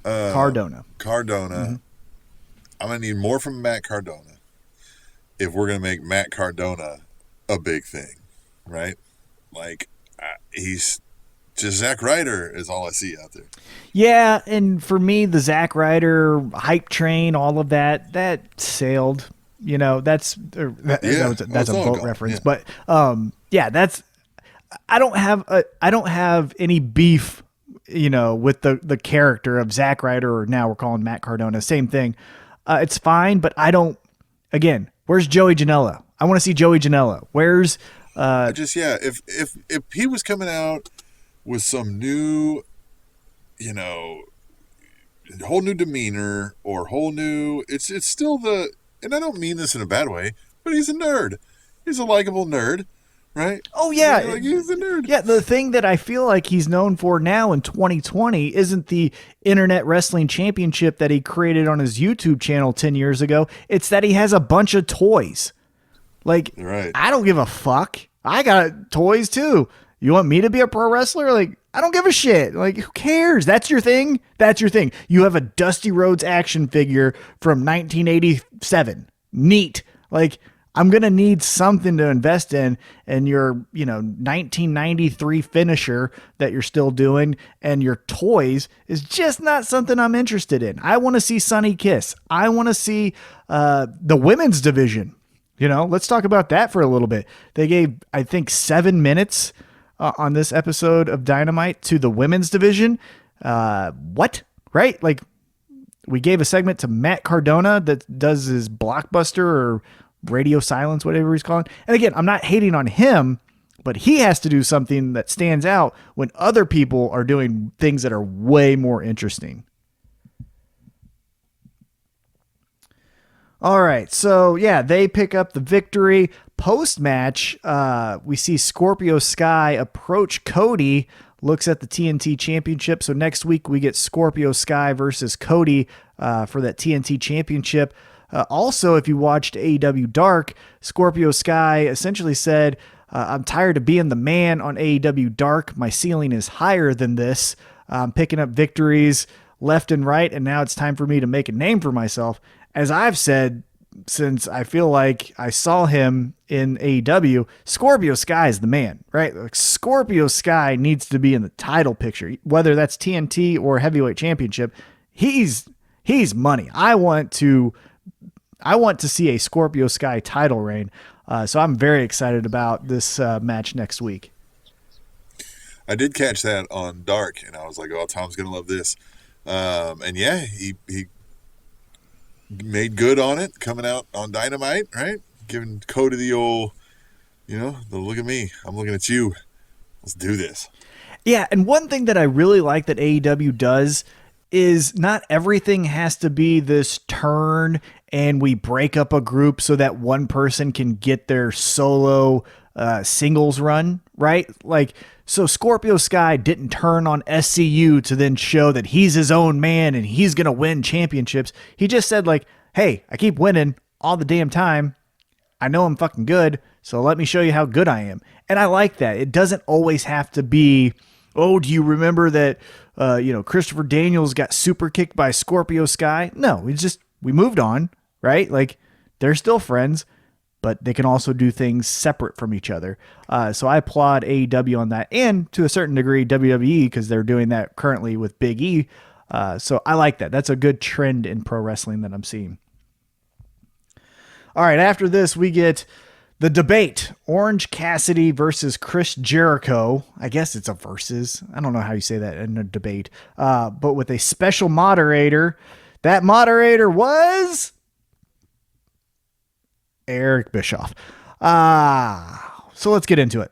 Cardona. Cardona. Mm-hmm. I'm going to need more from Matt Cardona if we're going to make Matt Cardona a big thing, right? Like, he's just Zack Ryder is all I see out there. Yeah, and for me, the Zack Ryder hype train, all of that sailed. That's a boat reference. Yeah. But that's I don't have any beef, with the character of Zack Ryder, or now we're calling Matt Cardona. Same thing. It's fine, but I don't. Again, where's Joey Janela? I want to see Joey Janela. Where's if he was coming out with some new, whole new demeanor or whole new, it's still and I don't mean this in a bad way, but he's a nerd. He's a likable nerd, right? Oh yeah, he's a nerd. Yeah, the thing that I feel like he's known for now in 2020 isn't the Internet Wrestling Championship that he created on his YouTube channel 10 years ago. It's that he has a bunch of toys. Like, right. I don't give a fuck. I got toys too. You want me to be a pro wrestler? Like, I don't give a shit. Like, who cares? That's your thing? That's your thing. You have a Dusty Rhodes action figure from 1987. Neat. Like, I'm going to need something to invest in, and your, 1993 finisher that you're still doing and your toys is just not something I'm interested in. I want to see Sunny Kiss. I want to see the women's division. Let's talk about that for a little bit. They gave, I think, 7 minutes on this episode of Dynamite to the women's division. What? Right? Like, we gave a segment to Matt Cardona that does his Blockbuster or Radio Silence, whatever he's calling. And again, I'm not hating on him, but he has to do something that stands out when other people are doing things that are way more interesting. All right, so yeah, they pick up the victory. Post-match, we see Scorpio Sky approach Cody, looks at the TNT Championship. So next week we get Scorpio Sky versus Cody for that TNT Championship. Also, if you watched AEW Dark, Scorpio Sky essentially said, I'm tired of being the man on AEW Dark. My ceiling is higher than this. I'm picking up victories left and right, and now it's time for me to make a name for myself. As I've said since I feel like I saw him in AEW, Scorpio Sky is the man, right? Like, Scorpio Sky needs to be in the title picture, whether that's TNT or Heavyweight Championship. He's money. I want to see a Scorpio Sky title reign. So I'm very excited about this match next week. I did catch that on Dark, and I was like, oh, Tom's going to love this. And yeah, he made good on it, coming out on Dynamite, right? Giving Cody the old, the look at me. I'm looking at you. Let's do this. Yeah, and one thing that I really like that AEW does is not everything has to be this turn and we break up a group so that one person can get their solo singles run, right? Like, so Scorpio Sky didn't turn on SCU to then show that he's his own man and he's going to win championships. He just said, like, hey, I keep winning all the damn time. I know I'm fucking good, so let me show you how good I am. And I like that. It doesn't always have to be, oh, do you remember that, Christopher Daniels got super kicked by Scorpio Sky? No, we moved on, right? Like, they're still friends, but they can also do things separate from each other. So I applaud AEW on that, and to a certain degree WWE, because they're doing that currently with Big E. So I like that. That's a good trend in pro wrestling that I'm seeing. All right, after this, we get the debate. Orange Cassidy versus Chris Jericho. I guess it's a versus. I don't know how you say that in a debate. But with a special moderator. That moderator was Eric Bischoff. So let's get into it.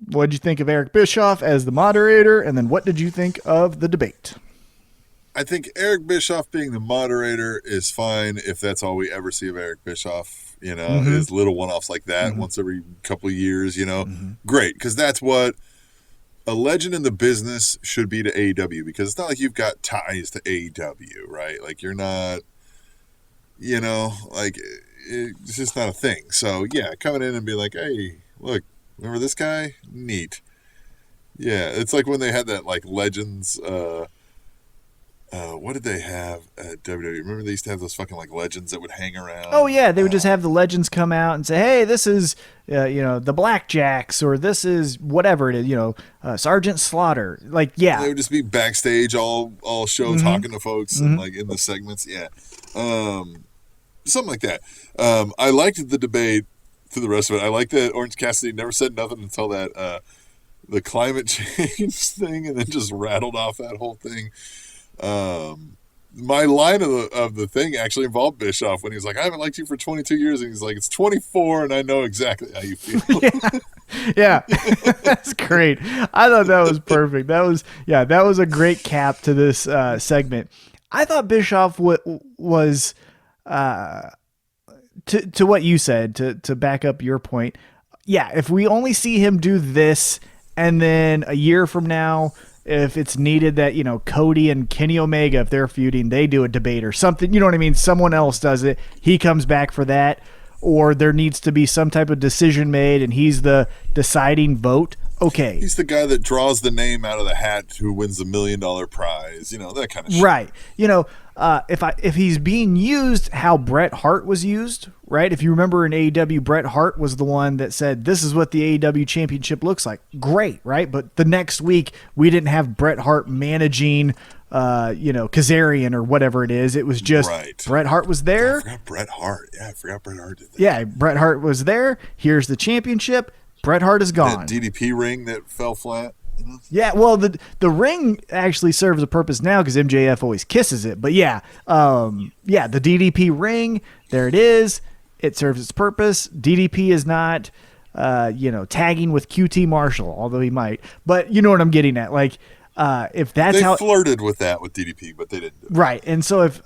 What did you think of Eric Bischoff as the moderator? And then what did you think of the debate? I think Eric Bischoff being the moderator is fine if that's all we ever see of Eric Bischoff, his little one-offs like that once every couple of years, Great, because that's what a legend in the business should be to AEW, because it's not like you've got ties to AEW, right? Like, you're not, it's just not a thing. So, yeah, coming in and be like, hey, look, remember this guy? Neat. Yeah, it's like when they had that, like, Legends, what did they have at WWE? Remember they used to have those fucking, like, legends that would hang around? Oh, yeah, they would just have the legends come out and say, hey, this is, the Blackjacks, or this is whatever it is, Sergeant Slaughter. Like, yeah. They would just be backstage all show talking to folks and, like, in the segments. Yeah. Something like that. I liked the debate through the rest of it. I like that Orange Cassidy never said nothing until that the climate change thing, and then just rattled off that whole thing. My line of the thing actually involved Bischoff when he was like, I haven't liked you for 22 years. And he's like, it's 24 and I know exactly how you feel. Yeah. That's great. I thought that was perfect. That was a great cap to this segment. I thought Bischoff was to what you said, to back up your point. Yeah. If we only see him do this, and then a year from now, if it's needed that, Cody and Kenny Omega, if they're feuding, they do a debate or something, you know what I mean? Someone else does it. He comes back for that, or there needs to be some type of decision made and he's the deciding vote. okay. He's the guy that draws the name out of the hat who wins the $1 million prize, that kind of shit. Right. If he's being used how Bret Hart was used, right? If you remember in AEW, Bret Hart was the one that said, this is what the AEW championship looks like. Great, right? But the next week, we didn't have Bret Hart managing, Kazarian or whatever it is. It was just Bret Hart was there. I forgot Bret Hart. Yeah, I forgot Bret Hart did that. Yeah, Bret Hart was there. Here's the championship. Bret Hart is gone. That DDP ring that fell flat. Yeah, well, the ring actually serves a purpose now because MJF always kisses it. But the DDP ring, there it is. It serves its purpose. DDP is not, tagging with QT Marshall, although he might. But you know what I'm getting at. Like, if that's they how flirted with that with DDP, but they didn't do it. Right. And so if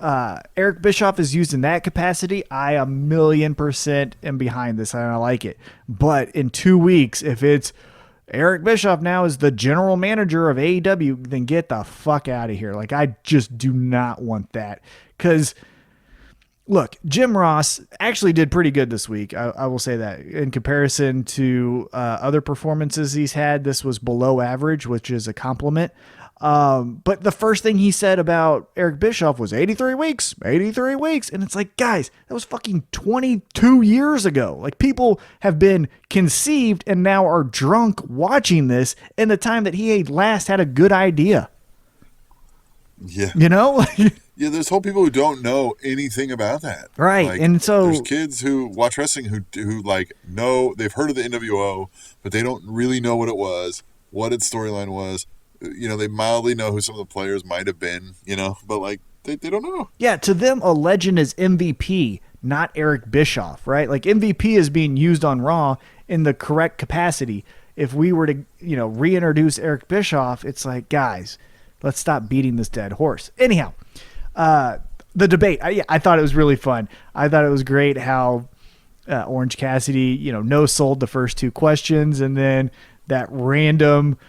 Eric Bischoff is used in that capacity, I 1,000,000% am behind this and I like it. But in 2 weeks, if it's Eric Bischoff now is the general manager of AEW, then get the fuck out of here. Like, I just do not want that. Because, look, Jim Ross actually did pretty good this week. I will say that. In comparison to other performances he's had, this was below average, which is a compliment. But the first thing he said about Eric Bischoff was 83 weeks. And it's like, guys, that was fucking 22 years ago. Like, people have been conceived and now are drunk watching this in the time that he last had a good idea. Yeah. Yeah, there's whole people who don't know anything about that. Right. Like, and so there's kids who watch wrestling who like know, they've heard of the NWO, but they don't really know what it was, what its storyline was. They mildly know who some of the players might have been, but like they don't know. Yeah, to them, a legend is MVP, not Eric Bischoff, right? Like, MVP is being used on Raw in the correct capacity. If we were to, reintroduce Eric Bischoff, it's like, guys, let's stop beating this dead horse. Anyhow, the debate, I thought it was really fun. I thought it was great how Orange Cassidy, no-sold the first two questions, and then that random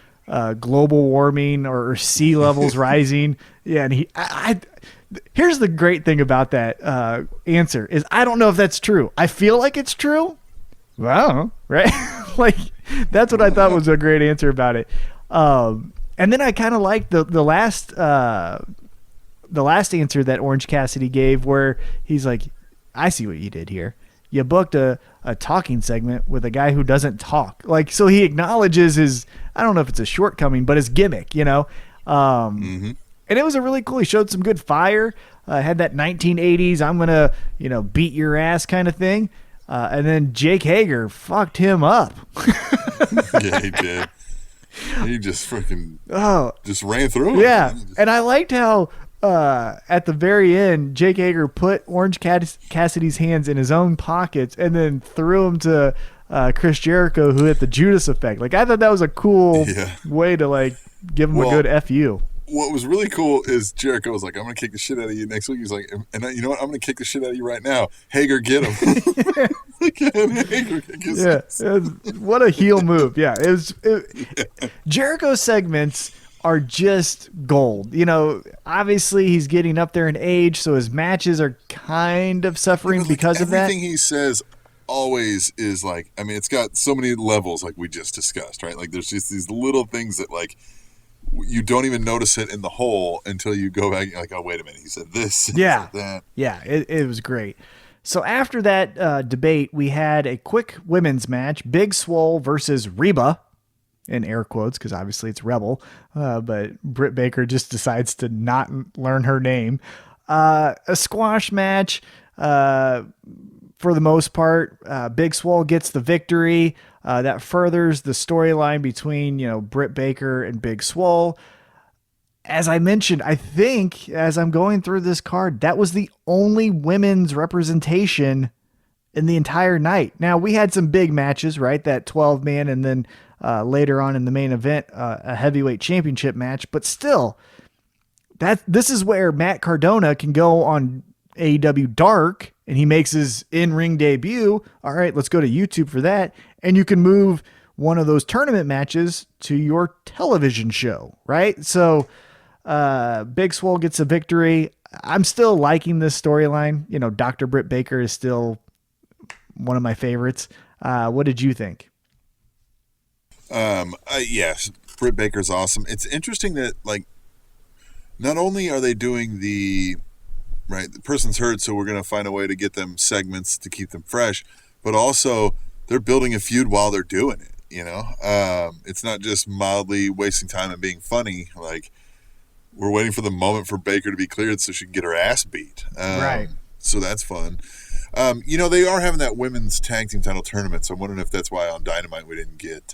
global warming or sea levels rising. Yeah, and here's the great thing about that answer is I don't know if that's true. I feel like it's true. Wow, right? Like, that's what I thought was a great answer about it. And then I kind of liked the last answer that Orange Cassidy gave, where he's like, I see what you did here. You booked a talking segment with a guy who doesn't talk. Like, so he acknowledges his, I don't know if it's a shortcoming, but his gimmick, And it was a really cool, he showed some good fire, had that 1980s, I'm going to, beat your ass kind of thing. And then Jake Hager fucked him up. Yeah, he did. He just freaking just ran through him. Yeah. And I liked how at the very end, Jake Hager put Orange Cassidy's hands in his own pockets and then threw him to Chris Jericho, who hit the Judas effect. Like, I thought that was a cool way to, like, give him a good FU. What was really cool is Jericho was like, I'm going to kick the shit out of you next week. He's like, and you know what? I'm going to kick the shit out of you right now. Hager, get him. Hager, kick his ass. What a heel move. Yeah. Jericho's segments are just gold. Obviously he's getting up there in age, so his matches are kind of suffering because of that. Everything he says always is like, I mean, it's got so many levels, like we just discussed, right? Like, there's just these little things that, like, you don't even notice it in the whole until you go back and you're like, oh, wait a minute, he said this. Yeah. He said that. Yeah, it was great. So after that debate, we had a quick women's match, Big Swole versus Reba, in air quotes, because obviously it's Rebel, but Britt Baker just decides to not learn her name. A squash match, for the most part. Big Swole gets the victory. That furthers the storyline between, Britt Baker and Big Swole. As I mentioned, I think as I'm going through this card, that was the only women's representation in the entire night. Now, we had some big matches, right? That 12-man, and then later on in the main event, a heavyweight championship match. But still, this is where Matt Cardona can go on AEW Dark, and he makes his in-ring debut. All right, let's go to YouTube for that. And you can move one of those tournament matches to your television show, right? So Big Swole gets a victory. I'm still liking this storyline. Dr. Britt Baker is still one of my favorites. What did you think? Yes, Britt Baker's awesome. It's interesting that not only are they doing the person's hurt, so we're going to find a way to get them segments to keep them fresh, but also they're building a feud while they're doing it. It's not just mildly wasting time and being funny. Like, we're waiting for the moment for Baker to be cleared so she can get her ass beat. Right. So that's fun. They are having that women's tag team title tournament, so I'm wondering if that's why on Dynamite we didn't get.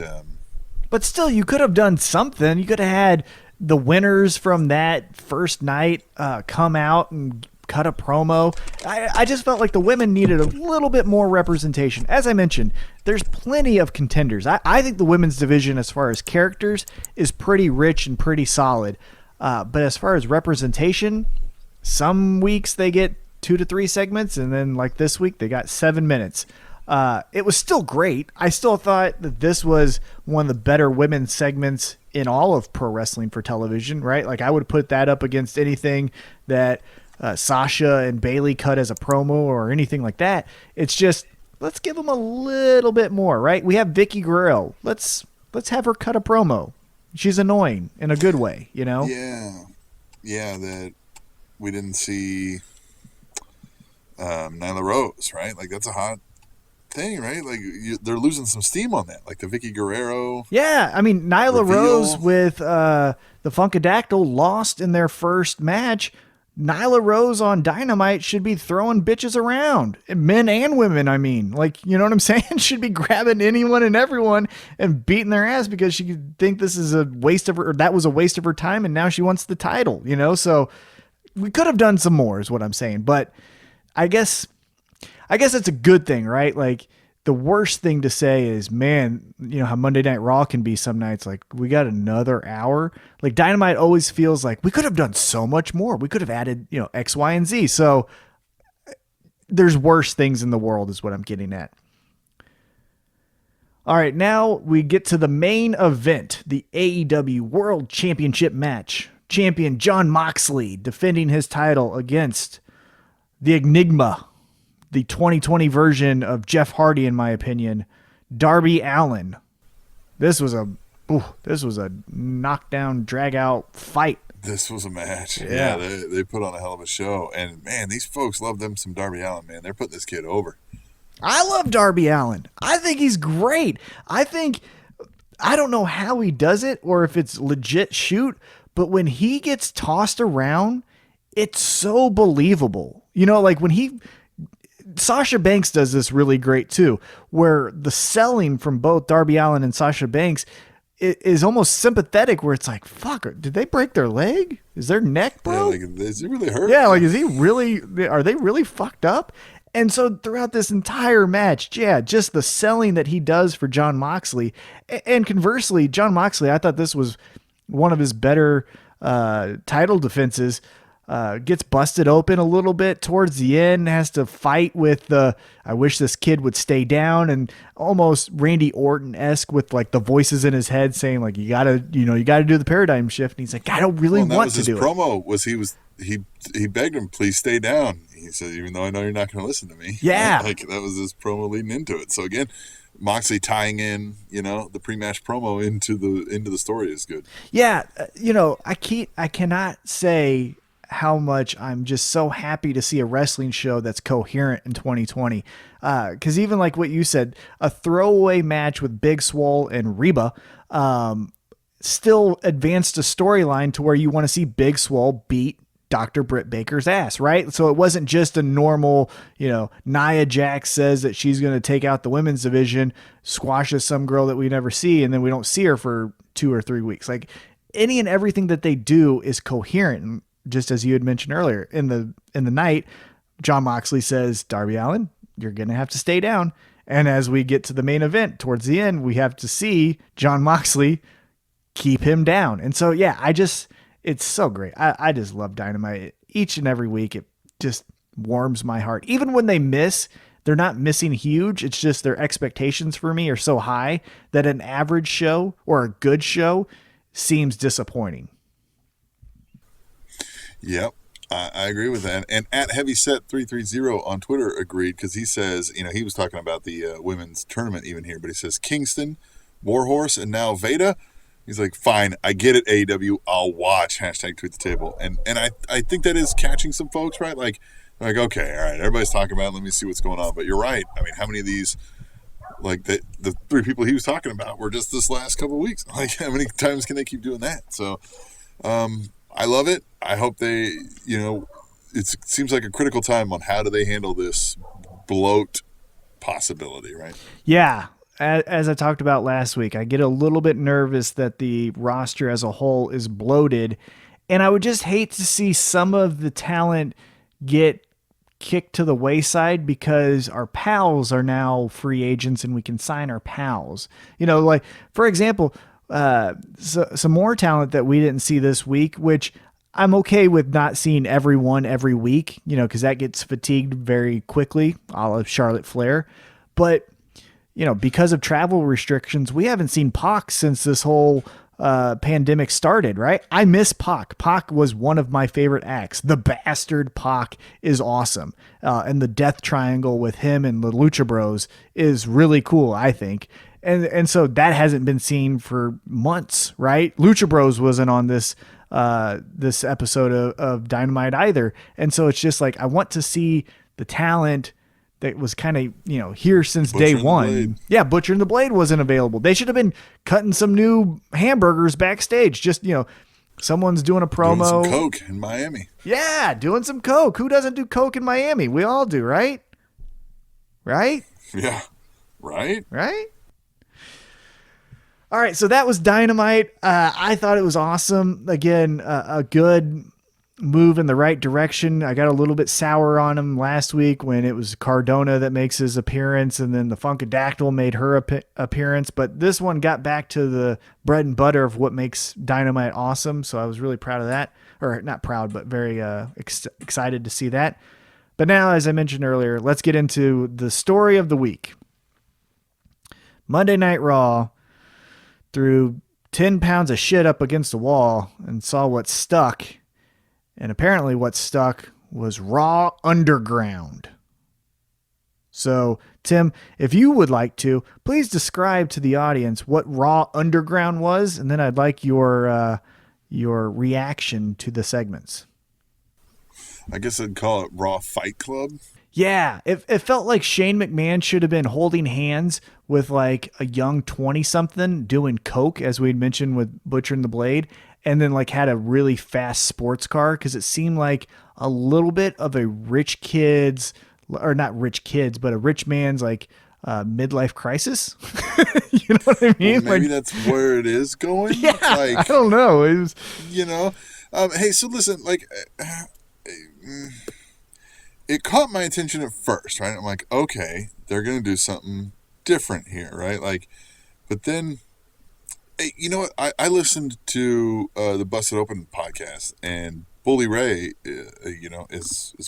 But still, you could have done something. You could have had the winners from that first night come out and cut a promo. I just felt like the women needed a little bit more representation. As I mentioned, there's plenty of contenders. I think the women's division, as far as characters, is pretty rich and pretty solid. But as far as representation, some weeks they get 2 to 3 segments, and then like this week they got 7 minutes. It was still great. I still thought that this was one of the better women's segments in all of pro wrestling for television, right? Like, I would put that up against anything that Sasha and Bayley cut as a promo or anything like that. It's just, let's give them a little bit more, right? We have Vicky Guerrero. Let's have her cut a promo. She's annoying in a good way, Yeah, that we didn't see Nyla Rose, right? Like, that's a hot thing, right? Like, they're losing some steam on that. Like the Vicky Guerrero. Yeah, I mean, Nyla reveal. Rose with the Funkadactyl lost in their first match. Nyla Rose on Dynamite should be throwing bitches around, men and women. I mean, like, you know what I'm saying? Should be grabbing anyone and everyone and beating their ass because she could think this is a waste of her, or that was a waste of her time, and now she wants the title. So we could have done some more, is what I'm saying. But I guess it's a good thing, right? Like, the worst thing to say is, man, how Monday Night Raw can be some nights, like, we got another hour. Like, Dynamite always feels like we could have done so much more. We could have added, X, Y, and Z. So there's worse things in the world is what I'm getting at. All right, now we get to the main event, the AEW World Championship match. Champion Jon Moxley defending his title against the Enigma, the 2020 version of Jeff Hardy, in my opinion, Darby Allin. This was a knockdown, drag out fight. This was a match. Yeah. They put on a hell of a show. And, man, these folks love them some Darby Allin, man. They're putting this kid over. I love Darby Allin. I think he's great. I don't know how he does it or if it's legit shoot, but when he gets tossed around, it's so believable. Like when Sasha Banks does this really great too, where the selling from both Darby Allin and Sasha Banks is almost sympathetic, where it's like, fuck, did they break their leg? Is their neck broke? Yeah, like, is he really hurt? Yeah, like, are they really fucked up? And so throughout this entire match, yeah, just the selling that he does for Jon Moxley. And conversely, Jon Moxley, I thought this was one of his better title defenses. Gets busted open a little bit towards the end, has to fight with I wish this kid would stay down, and almost Randy Orton-esque with like the voices in his head saying like, you gotta do the paradigm shift. And he's like, I don't really want to do it. His promo was he begged him, please stay down. He said, even though I know you're not going to listen to me. Yeah. Like, that was his promo leading into it. So again, Moxley tying in, the pre-match promo into the story is good. Yeah. I cannot say how much I'm just so happy to see a wrestling show that's coherent in 2020. Cause even like what you said, a throwaway match with Big Swole and Reba, still advanced a storyline to where you want to see Big Swole beat Dr. Britt Baker's ass, right? So it wasn't just a normal, Nia Jax says that she's going to take out the women's division, squashes some girl that we never see, and then we don't see her for 2 or 3 weeks. Like, any and everything that they do is coherent. And just as you had mentioned earlier, in the night, Jon Moxley says, Darby Allin, you're going to have to stay down. And as we get to the main event towards the end, we have to see Jon Moxley keep him down. And so, yeah, it's so great. I just love Dynamite each and every week. It just warms my heart. Even when they miss, they're not missing huge. It's just their expectations for me are so high that an average show or a good show seems disappointing. Yep. I agree with that. And at Heavyset330 on Twitter agreed, because he says, he was talking about the women's tournament even here, but he says Kingston, Warhorse and now Veda. He's like, fine, I get it, AEW. I'll watch. Hashtag tweet the table. And I think that is catching some folks, right? Like, okay, all right, everybody's talking about it. Let me see what's going on. But you're right. I mean, how many of these, like the three people he was talking about were just this last couple of weeks? Like, how many times can they keep doing that? So I love it. I hope they, it seems like a critical time on how do they handle this bloat possibility, right? Yeah. As I talked about last week, I get a little bit nervous that the roster as a whole is bloated, and I would just hate to see some of the talent get kicked to the wayside because our pals are now free agents and we can sign our pals. Like, for example, some more talent that we didn't see this week, which I'm okay with not seeing everyone every week, because that gets fatigued very quickly, a la Charlotte Flair. But because of travel restrictions, we haven't seen Pac since this whole pandemic started, right? I miss Pac. Pac was one of my favorite acts. The Bastard Pac is awesome. And the Death Triangle with him and the Lucha Bros is really cool, I think. And so that hasn't been seen for months, right? Lucha Bros wasn't on this episode of Dynamite either. And so it's just like, I want to see the talent that was kind of, here since day one. Yeah, Butcher and the Blade wasn't available. They should have been cutting some new hamburgers backstage. Just, someone's doing a promo. Doing some coke in Miami. Yeah, doing some coke. Who doesn't do coke in Miami? We all do, right? Right? Yeah. Right? Right? All right, so that was Dynamite. I thought it was awesome. Again, a good move in the right direction. I got a little bit sour on him last week when it was Cardona that makes his appearance, and then the Funkadactyl made her appearance. But this one got back to the bread and butter of what makes Dynamite awesome. So I was really proud of that, or not proud, but very excited to see that. But now, as I mentioned earlier, let's get into the story of the week. Monday Night Raw threw 10 pounds of shit up against the wall and saw what stuck. And apparently what stuck was Raw Underground. So, Tim, if you would like to, please describe to the audience what Raw Underground was, and then I'd like your reaction to the segments. I guess I'd call it Raw Fight Club. Yeah, it felt like Shane McMahon should have been holding hands with like a young 20-something doing coke, as we'd mentioned with Butcher and the Blade, and then like had a really fast sports car, because it seemed like a little bit of a rich kid's, or not rich kids, but a rich man's like midlife crisis. You know what I mean? Well, maybe that's where it is going. Yeah, like, I don't know. It was, hey, so listen, like, it caught my attention at first, right? I'm like, okay, they're going to do something different here, right? Like, but then, hey, you know what? I listened to the Busted Open podcast, and Bully Ray, is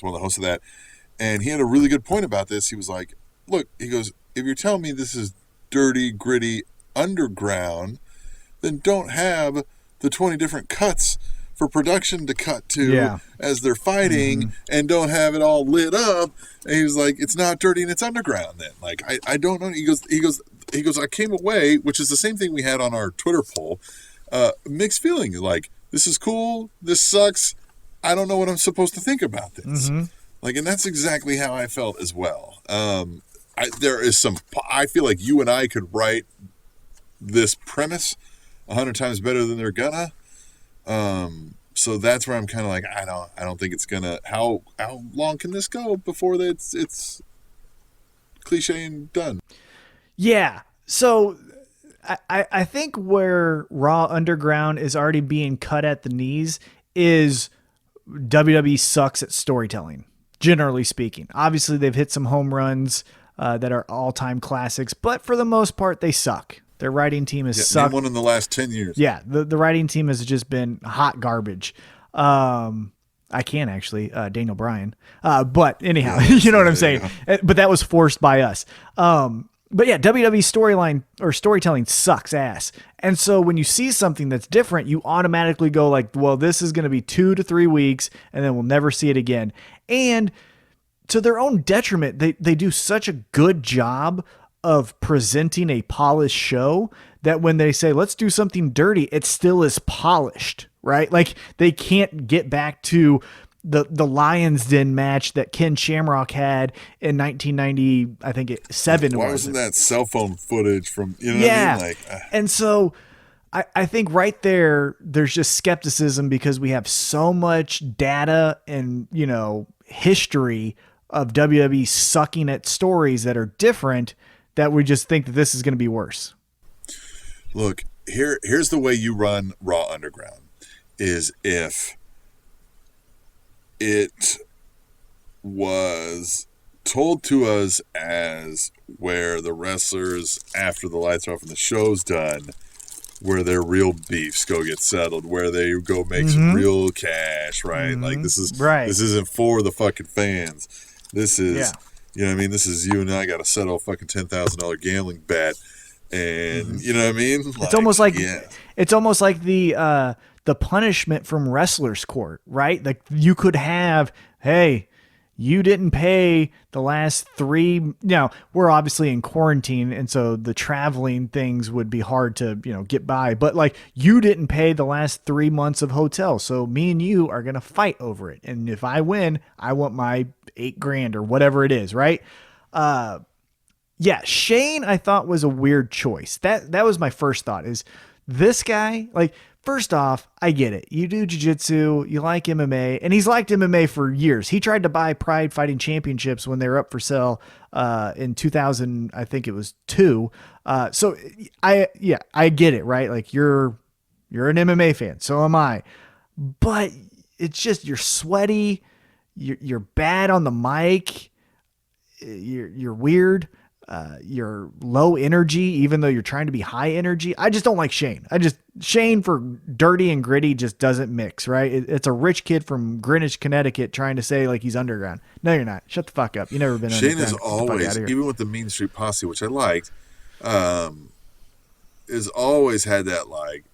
one of the hosts of that, and he had a really good point about this. He was like, look, he goes, if you're telling me this is dirty, gritty, underground, then don't have the 20 different cuts for production to cut to as they're fighting, and don't have it all lit up. And he was like, it's not dirty and it's underground then. Like, I don't know. He goes, I came away, which is the same thing we had on our Twitter poll, mixed feelings. Like, this is cool. This sucks. I don't know what I'm supposed to think about this. Like, and that's exactly how I felt as well. I feel like you and I could write this premise 100 times better than they're gonna. So that's where I'm kind of like, I don't think it's gonna. How long can this go before it's cliche and done? yeah. So I think where Raw Underground is already being cut at the knees is WWE sucks at storytelling, generally speaking. Obviously, they've hit some home runs that are all-time classics, but for the most part, they suck. Their writing team has sucked. Name one in the last 10 years. Yeah, the writing team has just been hot garbage. I can't actually, Daniel Bryan. But anyhow, you know what I'm saying? But that was forced by us. But yeah, WWE storyline or storytelling sucks ass. And so when you see something that's different, you automatically go like, well, this is going to be 2 to 3 weeks, and then we'll never see it again. And to their own detriment, they do such a good job of presenting a polished show that when they say, let's do something dirty, it still is polished, right? Like they can't get back to the Lions Den match that Ken Shamrock had in 1990, I think 7. Why wasn't that cell phone footage from, what yeah. I mean? And so I think right there, there's just skepticism because we have so much data and, history of WWE sucking at stories that are different that we just think that this is going to be worse. Look, here's the way you run Raw Underground is if it was told to us as where the wrestlers, after the lights are off and the show's done, where their real beefs go get settled, where they go make some real cash, right? Like this isn't for the fucking fans. This is, this is you and I got to settle a fucking $10,000 gambling bet. And you know what I mean? It's almost like the punishment from Wrestler's Court, right? Like you could have, hey, you didn't pay the last 3. Now we're obviously in quarantine, and so the traveling things would be hard to get by. But like you didn't pay the last 3 months of hotel, so me and you are gonna fight over it. And if I win, I want my $8,000 or whatever it is, right? Yeah, Shane I thought was a weird choice. That was my first thought is this guy, like, first off, I get it. You do jiu-jitsu, you like MMA, and he's liked MMA for years. He tried to buy Pride Fighting Championships when they were up for sale in 2000, I think it was 2. So I get it, right? Like you're an MMA fan, so am I. But it's just you're sweaty, you're bad on the mic, you're weird. You're low energy, even though you're trying to be high energy. I just don't like Shane. Shane for dirty and gritty just doesn't mix, right? It's a rich kid from Greenwich, Connecticut trying to say like he's underground. No, you're not. Shut the fuck up. You never been Shane underground. is always, even with the Mean Street Posse, which I liked, is always had that like,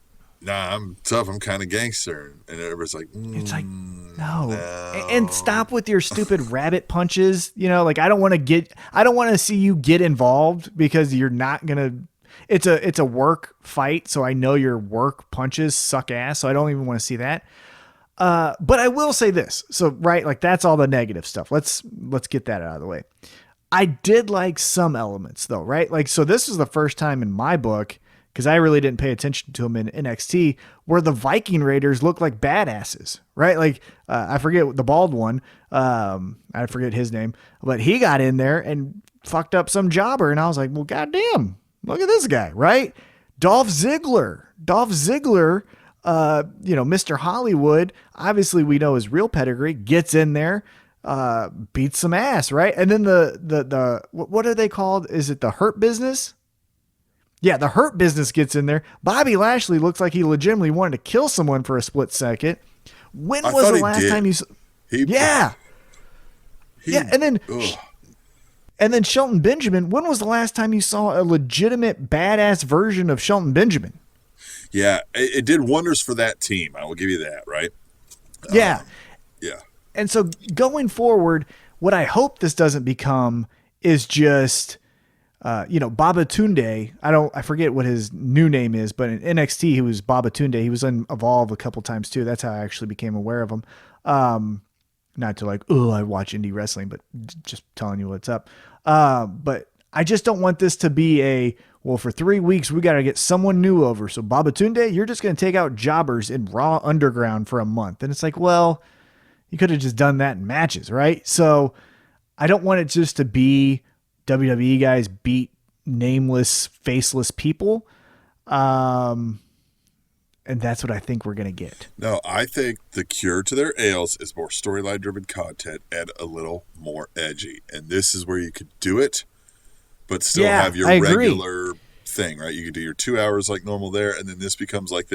nah, I'm tough, I'm kind of gangster. And everybody's like, it's like, no. And stop with your stupid rabbit punches. Like I don't want to see you get involved because you're not going to, it's a work fight. So I know your work punches suck ass. So I don't even want to see that. But I will say this. So, right. Like that's all the negative stuff. Let's get that out of the way. I did like some elements though, right? Like, so this was the first time in my book, because I really didn't pay attention to him in NXT, where the Viking Raiders look like badasses, right? Like, I forget the bald one. I forget his name, but he got in there and fucked up some jobber. And I was like, well, goddamn, look at this guy, right? Dolph Ziggler, Mr. Hollywood, obviously we know his real pedigree, gets in there, beats some ass, right? And then the what are they called? Is it the Hurt Business? Yeah, the Hurt Business gets in there. Bobby Lashley looks like he legitimately wanted to kill someone for a split second. When was the last time you saw... Yeah. And then Shelton Benjamin, when was the last time you saw a legitimate badass version of Shelton Benjamin? Yeah, it did wonders for that team. I will give you that, right? Yeah. Yeah. And so going forward, what I hope this doesn't become is just... Baba Tunde, I forget what his new name is, but in NXT, he was Baba Tunde. He was in Evolve a couple times too. That's how I actually became aware of him. Not to like, I watch indie wrestling, but just telling you what's up. But I just don't want this to be for 3 weeks, we got to get someone new over. So Baba Tunde, you're just going to take out jobbers in Raw Underground for a month. And it's like, well, you could have just done that in matches, right? So I don't want it just to be WWE guys beat nameless, faceless people. And that's what I think we're going to get. No, I think the cure to their ails is more storyline-driven content and a little more edgy. And this is where you could do it, but still have your regular thing, right? You could do your 2 hours like normal there, and then this becomes like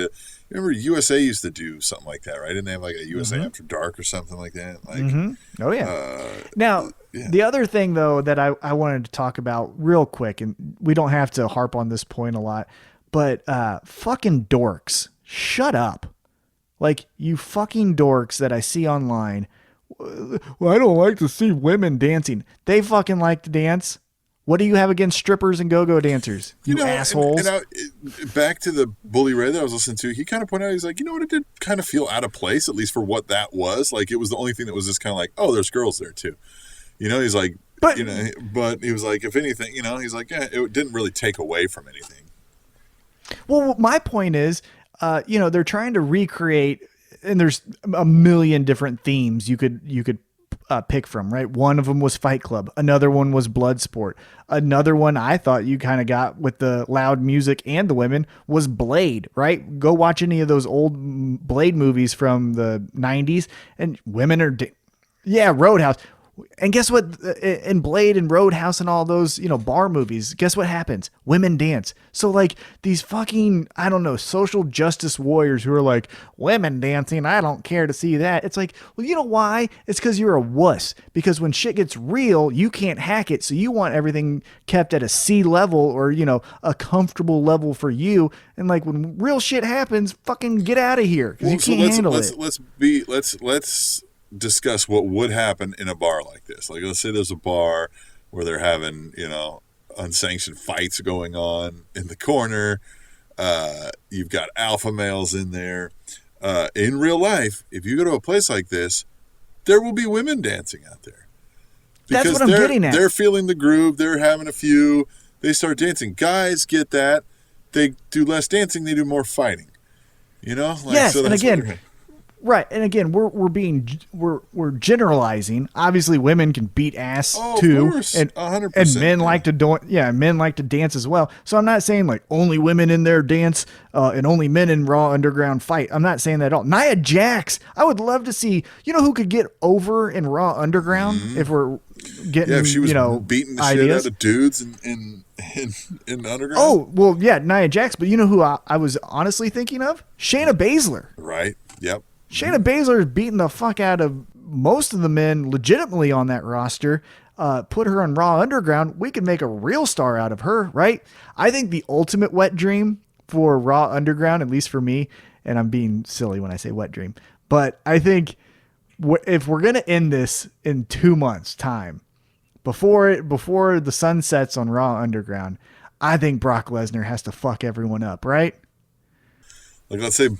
remember USA used to do something like that, right? Didn't they have like a USA After Dark or something like that? Like, oh yeah. Now, the other thing though that I wanted to talk about real quick, and we don't have to harp on this point a lot, but fucking dorks, shut up. Like you fucking dorks that I see online. Well, I don't like to see women dancing. They fucking like to dance. What do you have against strippers and go-go dancers? You assholes. Back to the Bully Ray that I was listening to, he kind of pointed out, he's like, you know what, it did kind of feel out of place, at least for what that was. Like, it was the only thing that was just kind of like, oh, there's girls there too. You know, he's like, but he was like, if anything, you know, he's like, yeah, it didn't really take away from anything. Well, my point is, they're trying to recreate, and there's a million different themes you could pick from, right? One of them was Fight Club. Another one was Bloodsport. Another one I thought you kind of got with the loud music and the women was Blade, right? Go watch any of those old Blade movies from the 90s and women are, Roadhouse. And guess what? In Blade and Roadhouse and all those, bar movies, guess what happens? Women dance. So like these fucking, I don't know, social justice warriors who are like, women dancing, I don't care to see that. It's like, well, you know why? It's because you're a wuss. Because when shit gets real, you can't hack it. So you want everything kept at a C level or, a comfortable level for you. And like when real shit happens, fucking get out of here because you can't handle it. Let's discuss what would happen in a bar like this. Like, let's say there's a bar where they're having, unsanctioned fights going on in the corner. You've got alpha males in there. In real life, if you go to a place like this, there will be women dancing out there. Because that's what I'm getting at. They're feeling the groove. They're having a few. They start dancing. Guys get that. They do less dancing. They do more fighting. Yes, so and again... Right, and again, we're generalizing. Obviously, women can beat ass too, of course. and 100%, and men like to men like to dance as well. So I'm not saying like only women in there dance and only men in Raw Underground fight. I'm not saying that at all. Nia Jax, I would love to see. Who could get over in Raw Underground if we're getting if she was beating the ideas. Shit out of dudes in Underground. Oh well, yeah, Nia Jax, but who I was honestly thinking of? Shayna Baszler. Right. Yep. Shayna Baszler is beating the fuck out of most of the men legitimately on that roster. Put her on Raw Underground. We could make a real star out of her, right? I think the ultimate wet dream for Raw Underground, at least for me, and I'm being silly when I say wet dream, but I think if we're going to end this in 2 months' time, before the sun sets on Raw Underground, I think Brock Lesnar has to fuck everyone up, right? Like, let's say,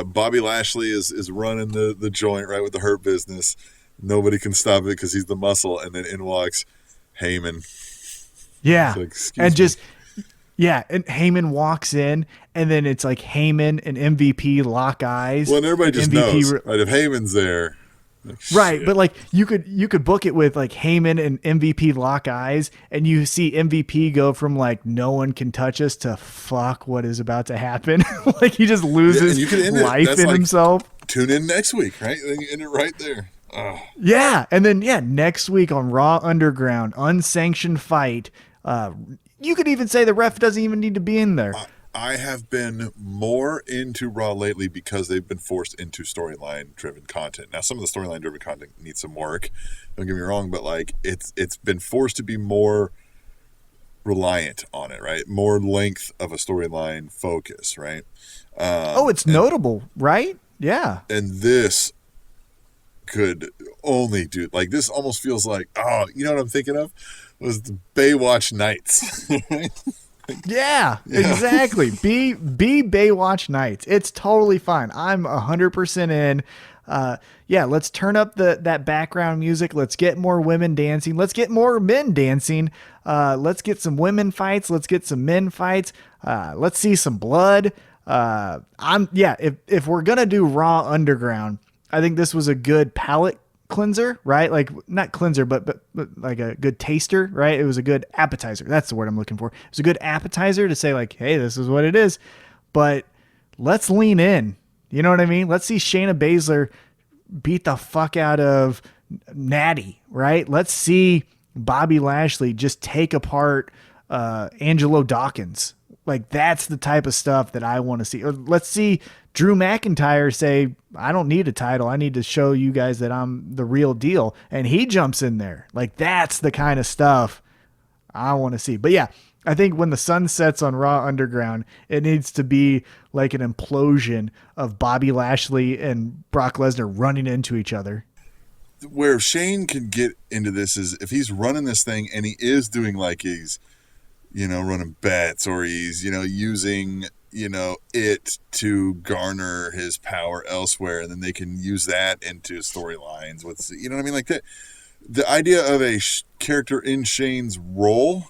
Bobby Lashley is running the joint, right, with the Hurt Business. Nobody can stop it because he's the muscle. And then in walks Heyman. Yeah. Like, and Heyman walks in, and then it's like Heyman and MVP lock eyes. Well, and everybody just knows, right, if Heyman's there. Like, right, shit. but like you could book it with like Heyman and MVP lock eyes, and you see MVP go from like no one can touch us to fuck what is about to happen. Like he just loses life in himself. Tune in next week, right? Then you end it right there. Oh. Yeah, and then next week on Raw Underground, unsanctioned fight. You could even say the ref doesn't even need to be in there. I have been more into Raw lately because they've been forced into storyline-driven content. Now, some of the storyline-driven content needs some work. Don't get me wrong, but like it's been forced to be more reliant on it, right? More length of a storyline focus, right? It's notable, right? Yeah. And this could only do like this. Almost feels like you know what I'm thinking of was the Baywatch Nights. Right? Yeah, exactly. Be Baywatch Nights. It's totally fine. I'm 100% in. Let's turn up that background music. Let's get more women dancing. Let's get more men dancing. Let's get some women fights. Let's get some men fights. Let's see some blood. If we're gonna do Raw Underground, I think this was a good palate cleanser, right? Like not cleanser, but like a good taster, right? It was a good appetizer. That's the word I'm looking for. It was a good appetizer to say like, hey, this is what it is. But let's lean in. You know what I mean? Let's see Shayna Baszler beat the fuck out of Natty, right? Let's see Bobby Lashley just take apart Angelo Dawkins. Like that's the type of stuff that I want to see. Or let's see Drew McIntyre say, I don't need a title. I need to show you guys that I'm the real deal. And he jumps in there. Like that's the kind of stuff I want to see. But yeah, I think when the sun sets on Raw Underground, it needs to be like an implosion of Bobby Lashley and Brock Lesnar running into each other. where Shane can get into this is if he's running this thing and he is doing like he's, running bets, or he's, using, it to garner his power elsewhere, and then they can use that into storylines with, you know what I mean? Like that, the idea of a character in Shane's role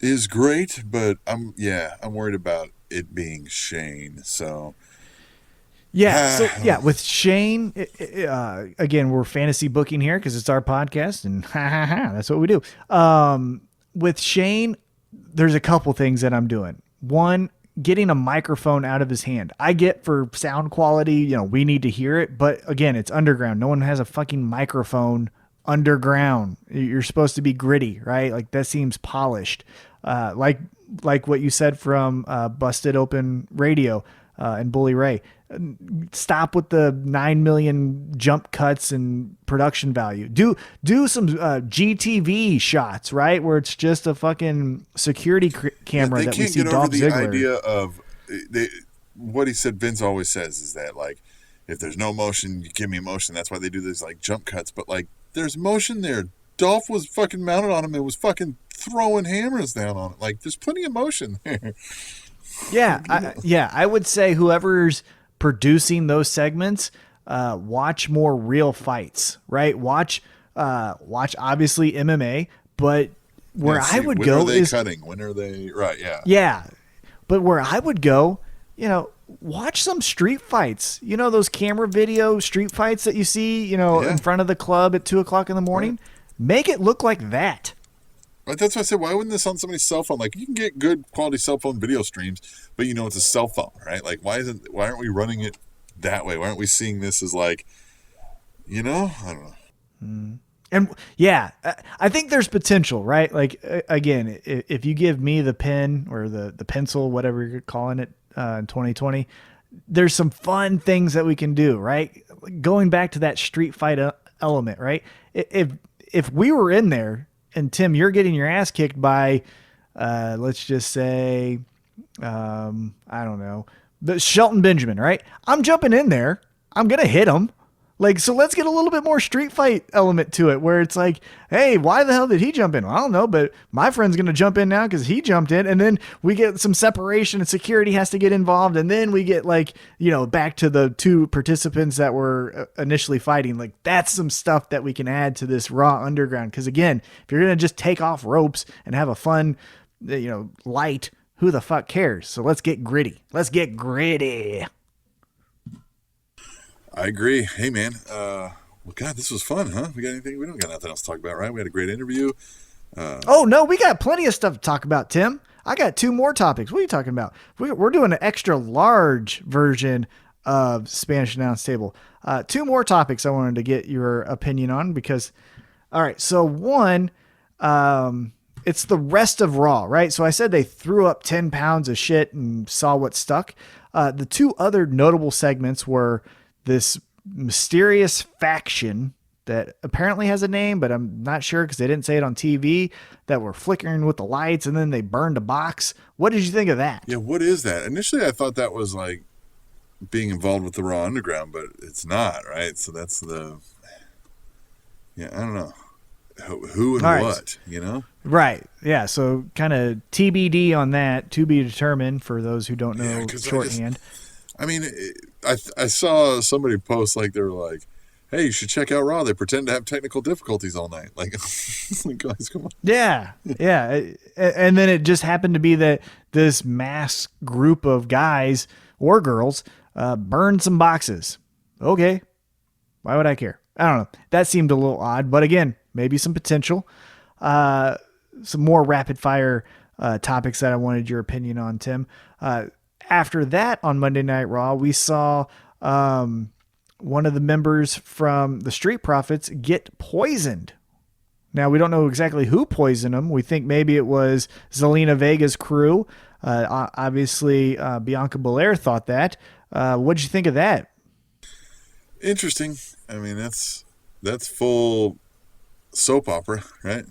is great, but I'm worried about it being Shane. So with Shane, again, we're fantasy booking here because it's our podcast, and that's what we do. With Shane, there's a couple things that I'm doing. One, getting a microphone out of his hand. I get for sound quality, we need to hear it, but again, it's underground. No one has a fucking microphone underground. You're supposed to be gritty, right? Like that seems polished. Like what you said from Busted Open Radio and Bully Ray. Stop with the 9 million jump cuts and production value. Do some GTV shots, right? Where it's just a fucking security camera that we see Dolph Ziggler. They can't get over the idea of what he said. Vince always says is that like, if there's no motion, you give me motion. That's why they do these like jump cuts. But like, there's motion there. Dolph was fucking mounted on him and was fucking throwing hammers down on it. Like, there's plenty of motion there. I would say whoever's producing those segments, watch more real fights, right? Watch obviously MMA, but where I would go is cutting. When are they? Right. Yeah. Yeah. But where I would go, watch some street fights, those camera video street fights that you see, in front of the club at 2:00 in the morning, right. Make it look like that. Right, that's why I said, why wouldn't this on somebody's cell phone? Like, you can get good quality cell phone video streams, but it's a cell phone, right? Like, why aren't we running it that way? Why aren't we seeing this as like, I don't know. And I think there's potential, right? Like, again, if you give me the pen or the pencil, whatever you're calling it, in 2020, there's some fun things that we can do, right? Going back to that street fight element, right? If we were in there, and Tim, you're getting your ass kicked by, let's just say, I don't know, but Shelton Benjamin, right? I'm jumping in there. I'm going to hit him. Like, so let's get a little bit more street fight element to it where it's like, hey, why the hell did he jump in? Well, I don't know, but my friend's going to jump in now because he jumped in. And then we get some separation and security has to get involved. And then we get back to the two participants that were initially fighting. Like, that's some stuff that we can add to this Raw Underground. Because again, if you're going to just take off ropes and have a fun, light, who the fuck cares? So let's get gritty. Let's get gritty. I agree. Hey, man. Well, God, this was fun, huh? We don't got nothing else to talk about, right? We had a great interview. Oh, no, we got plenty of stuff to talk about, Tim. I got 2 more topics. What are you talking about? We're doing an extra large version of Spanish Announce Table. 2 more topics I wanted to get your opinion on because, all right, so one, it's the rest of Raw, right? So I said they threw up 10 pounds of shit and saw what stuck. The 2 other notable segments were this mysterious faction that apparently has a name, but I'm not sure because they didn't say it on TV, that were flickering with the lights and then they burned a box. What did you think of that? Yeah, what is that? Initially, I thought that was like being involved with the Raw Underground, but it's not, right? So that's I don't know. Who and right. What, Right. Yeah. So kind of TBD on that, to be determined for those who don't know shorthand. I saw somebody post like they were like, hey, you should check out Raw. They pretend to have technical difficulties all night. Like, guys, come on. Yeah. Yeah. And then it just happened to be that this mass group of guys or girls burned some boxes. Okay. Why would I care? I don't know. That seemed a little odd, but again, maybe some potential. Some more rapid fire topics that I wanted your opinion on, Tim. After that, on Monday Night Raw, we saw one of the members from the Street Profits get poisoned. Now, we don't know exactly who poisoned him. We think maybe it was Zelina Vega's crew. Obviously, Bianca Belair thought that. What did you think of that? Interesting. I mean, that's full soap opera, right?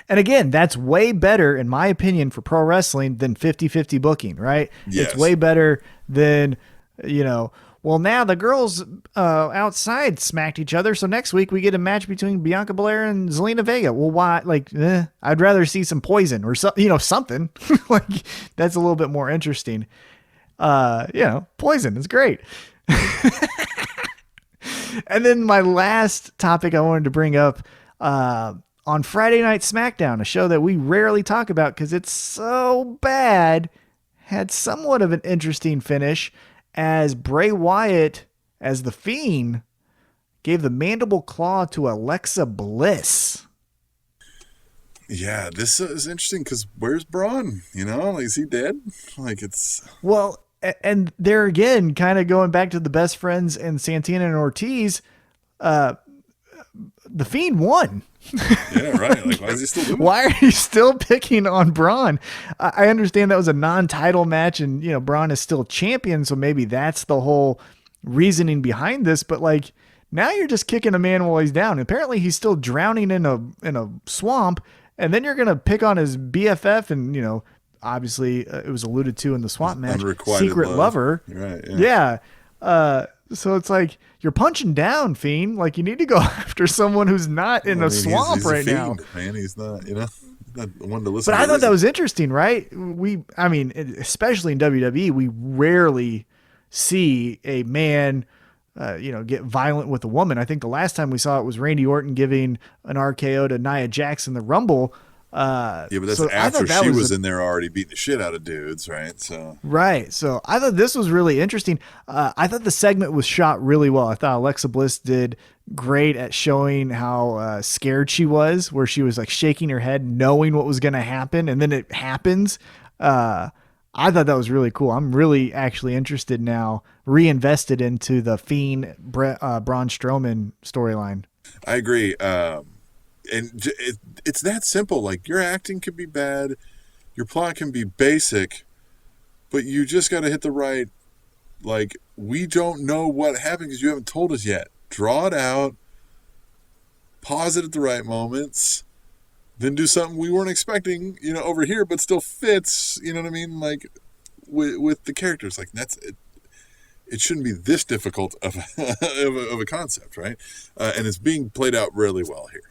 And again, that's way better, in my opinion, for pro wrestling than 50-50 booking, right? Yes. It's way better than, Well, now the girls outside smacked each other. So next week we get a match between Bianca Belair and Zelina Vega. Well, why? Like, I'd rather see some poison or something. Like that's a little bit more interesting. Poison is great. And then my last topic I wanted to bring up on Friday Night SmackDown, a show that we rarely talk about because it's so bad, had somewhat of an interesting finish as Bray Wyatt, as The Fiend, gave the mandible claw to Alexa Bliss. Yeah, this is interesting because where's Braun? Like, is he dead? Like, it's... Well, and there again, kind of going back to the best friends and Santana and Ortiz, The Fiend won. Yeah, right. Like, why is he still doing it? Why are you still picking on Braun? I understand that was a non-title match and, Braun is still champion. So maybe that's the whole reasoning behind this. But like, now you're just kicking a man while he's down. Apparently he's still drowning in a swamp. And then you're going to pick on his BFF and, obviously it was alluded to in the swamp match, secret lover. Right. Yeah. So it's like you're punching down, Fiend. Like you need to go after someone who's not in a swamp he's right a now. fiend, man, he's not, not one to listen. But to I thought that was interesting, right? Especially in WWE, we rarely see a man, get violent with a woman. I think the last time we saw it was Randy Orton giving an RKO to Nia Jax in the Rumble. But that's after she was in there already beating the shit out of dudes, right? So right. So I thought this was really interesting. I thought the segment was shot really well. I thought Alexa Bliss did great at showing how scared she was, where she was like shaking her head, knowing what was going to happen, and then it happens. I thought that was really cool. I'm really actually interested now, reinvested into the Fiend Braun Strowman storyline. I agree. And it's that simple. Like, your acting can be bad, your plot can be basic, but you just got to hit the right, like, we don't know what happened because you haven't told us yet. Draw it out, pause it at the right moments, then do something we weren't expecting, over here, but still fits, you know what I mean? Like, with the characters, like, that's it. It shouldn't be this difficult of a concept, right? And it's being played out really well here.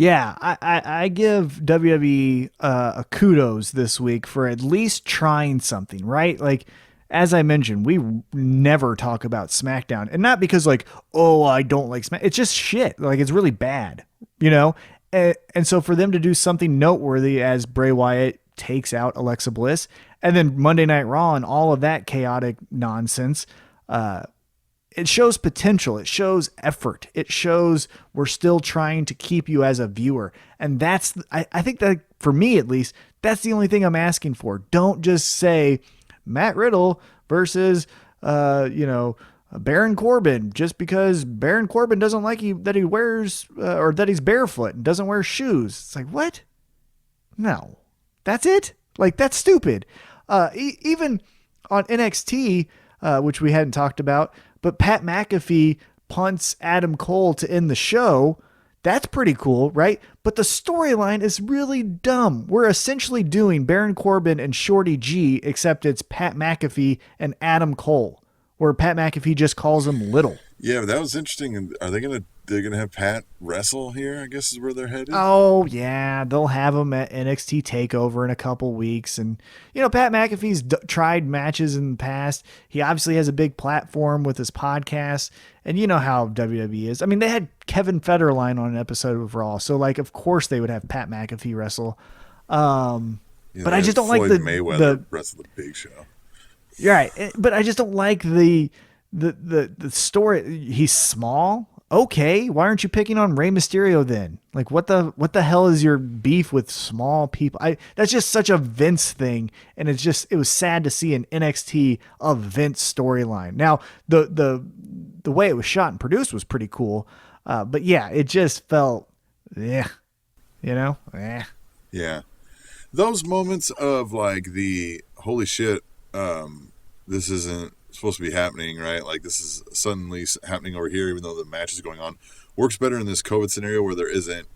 Yeah, I give WWE a kudos this week for at least trying something, right? Like, as I mentioned, we never talk about SmackDown. And not because, like, oh, I don't like SmackDown. It's just shit. Like, it's really bad, And so for them to do something noteworthy as Bray Wyatt takes out Alexa Bliss, and then Monday Night Raw and all of that chaotic nonsense, it shows potential. It shows effort. It shows we're still trying to keep you as a viewer. And that's, I think that for me, at least, that's the only thing I'm asking for. Don't just say Matt Riddle versus, Baron Corbin, just because Baron Corbin doesn't like that he wears, or that he's barefoot and doesn't wear shoes. It's like, what? No, that's it. Like, that's stupid. Even on NXT, which we hadn't talked about, but Pat McAfee punts Adam Cole to end the show. That's pretty cool, right? But the storyline is really dumb. We're essentially doing Baron Corbin and Shorty G, except it's Pat McAfee and Adam Cole, where Pat McAfee just calls him Little. Yeah, that was interesting. Are they're gonna have Pat wrestle here? I guess is where they're headed. Oh yeah, they'll have him at NXT Takeover in a couple weeks, and Pat McAfee's tried matches in the past. He obviously has a big platform with his podcast, and you know how WWE is. I mean, they had Kevin Federline on an episode of Raw, so like of course they would have Pat McAfee wrestle. But I just don't like the Mayweather wrestle the Big Show. Right, but I just don't like the story. He's small. Okay, why aren't you picking on Rey Mysterio then? Like, what the hell is your beef with small people? That's just such a Vince thing, and it was sad to see an NXT of Vince storyline. Now, the way it was shot and produced was pretty cool, but yeah, it just felt, Yeah. Those moments of like the holy shit, this isn't supposed to be happening, right? Like, this is suddenly happening over here, even though the match is going on. Works better in this COVID scenario where there isn't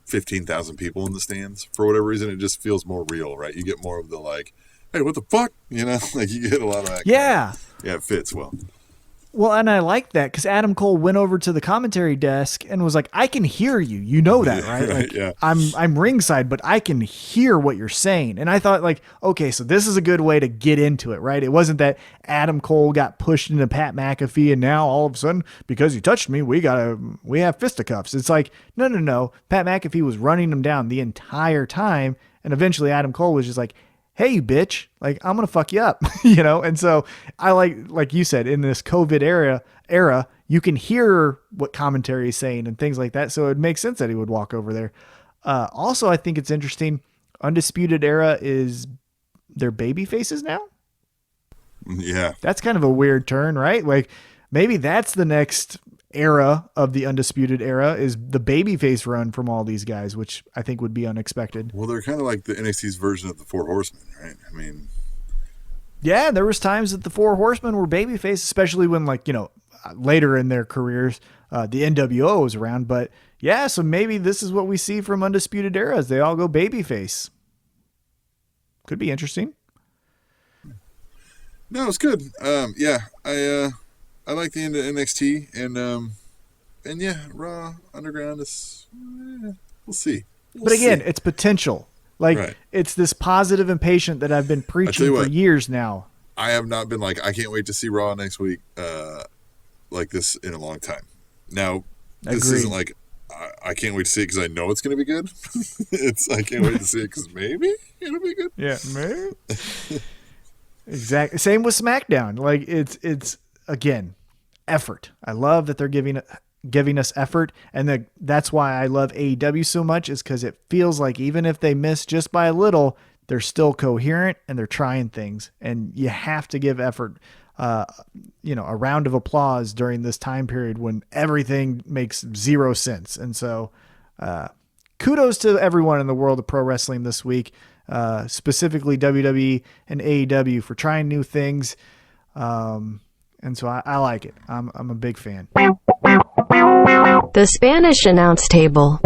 15,000 people in the stands. For whatever reason, it just feels more real, right? You get more of the like, hey, what the fuck? Like, you get a lot of that. Yeah. Yeah, it fits well. Well, and I like that because Adam Cole went over to the commentary desk and was like, "I can hear you. You know that, right? Right, Like, yeah. I'm ringside, but I can hear what you're saying." And I thought, like, okay, so this is a good way to get into it, right? It wasn't that Adam Cole got pushed into Pat McAfee, and now all of a sudden, because you touched me, we have fisticuffs. It's like, no. Pat McAfee was running him down the entire time, and eventually Adam Cole was just like, "Hey, bitch, like, I'm going to fuck you up," And so I like you said, in this COVID era, you can hear what commentary is saying and things like that. So it makes sense that he would walk over there. Also, I think it's interesting. Undisputed Era is their baby faces now. Yeah. That's kind of a weird turn, right? Like maybe that's the next era of the Undisputed Era is the babyface run from all these guys, which I think would be unexpected. Well, they're kind of like the NXT's version of the Four Horsemen, right? I mean, yeah, there was times that the Four Horsemen were babyface, especially when later in their careers, the NWO was around. But yeah, so maybe this is what we see from Undisputed Era as they all go babyface. Could be interesting. no, it's good. Yeah, I like the end of NXT and yeah, Raw Underground is we'll see. But again, it's potential. Like Right. it's this positive impatient that I've been preaching for what. years now. I have not been like, I can't wait to see Raw next week like this in a long time. Now, this Agreed. isn't like, I can't wait to see it because I know it's going to be good. I can't wait to see it because maybe it'll be good. Yeah, man. Exactly. Same with SmackDown. Like it's again, effort. I love that they're giving us effort, and that's why I love AEW so much is because it feels like even if they miss just by a little, they're still coherent and they're trying things, and you have to give effort. A round of applause during this time period when everything makes zero sense. And so, kudos to everyone in the world of pro wrestling this week, specifically WWE and AEW for trying new things. And so I like it. I'm a big fan. The Spanish announce table.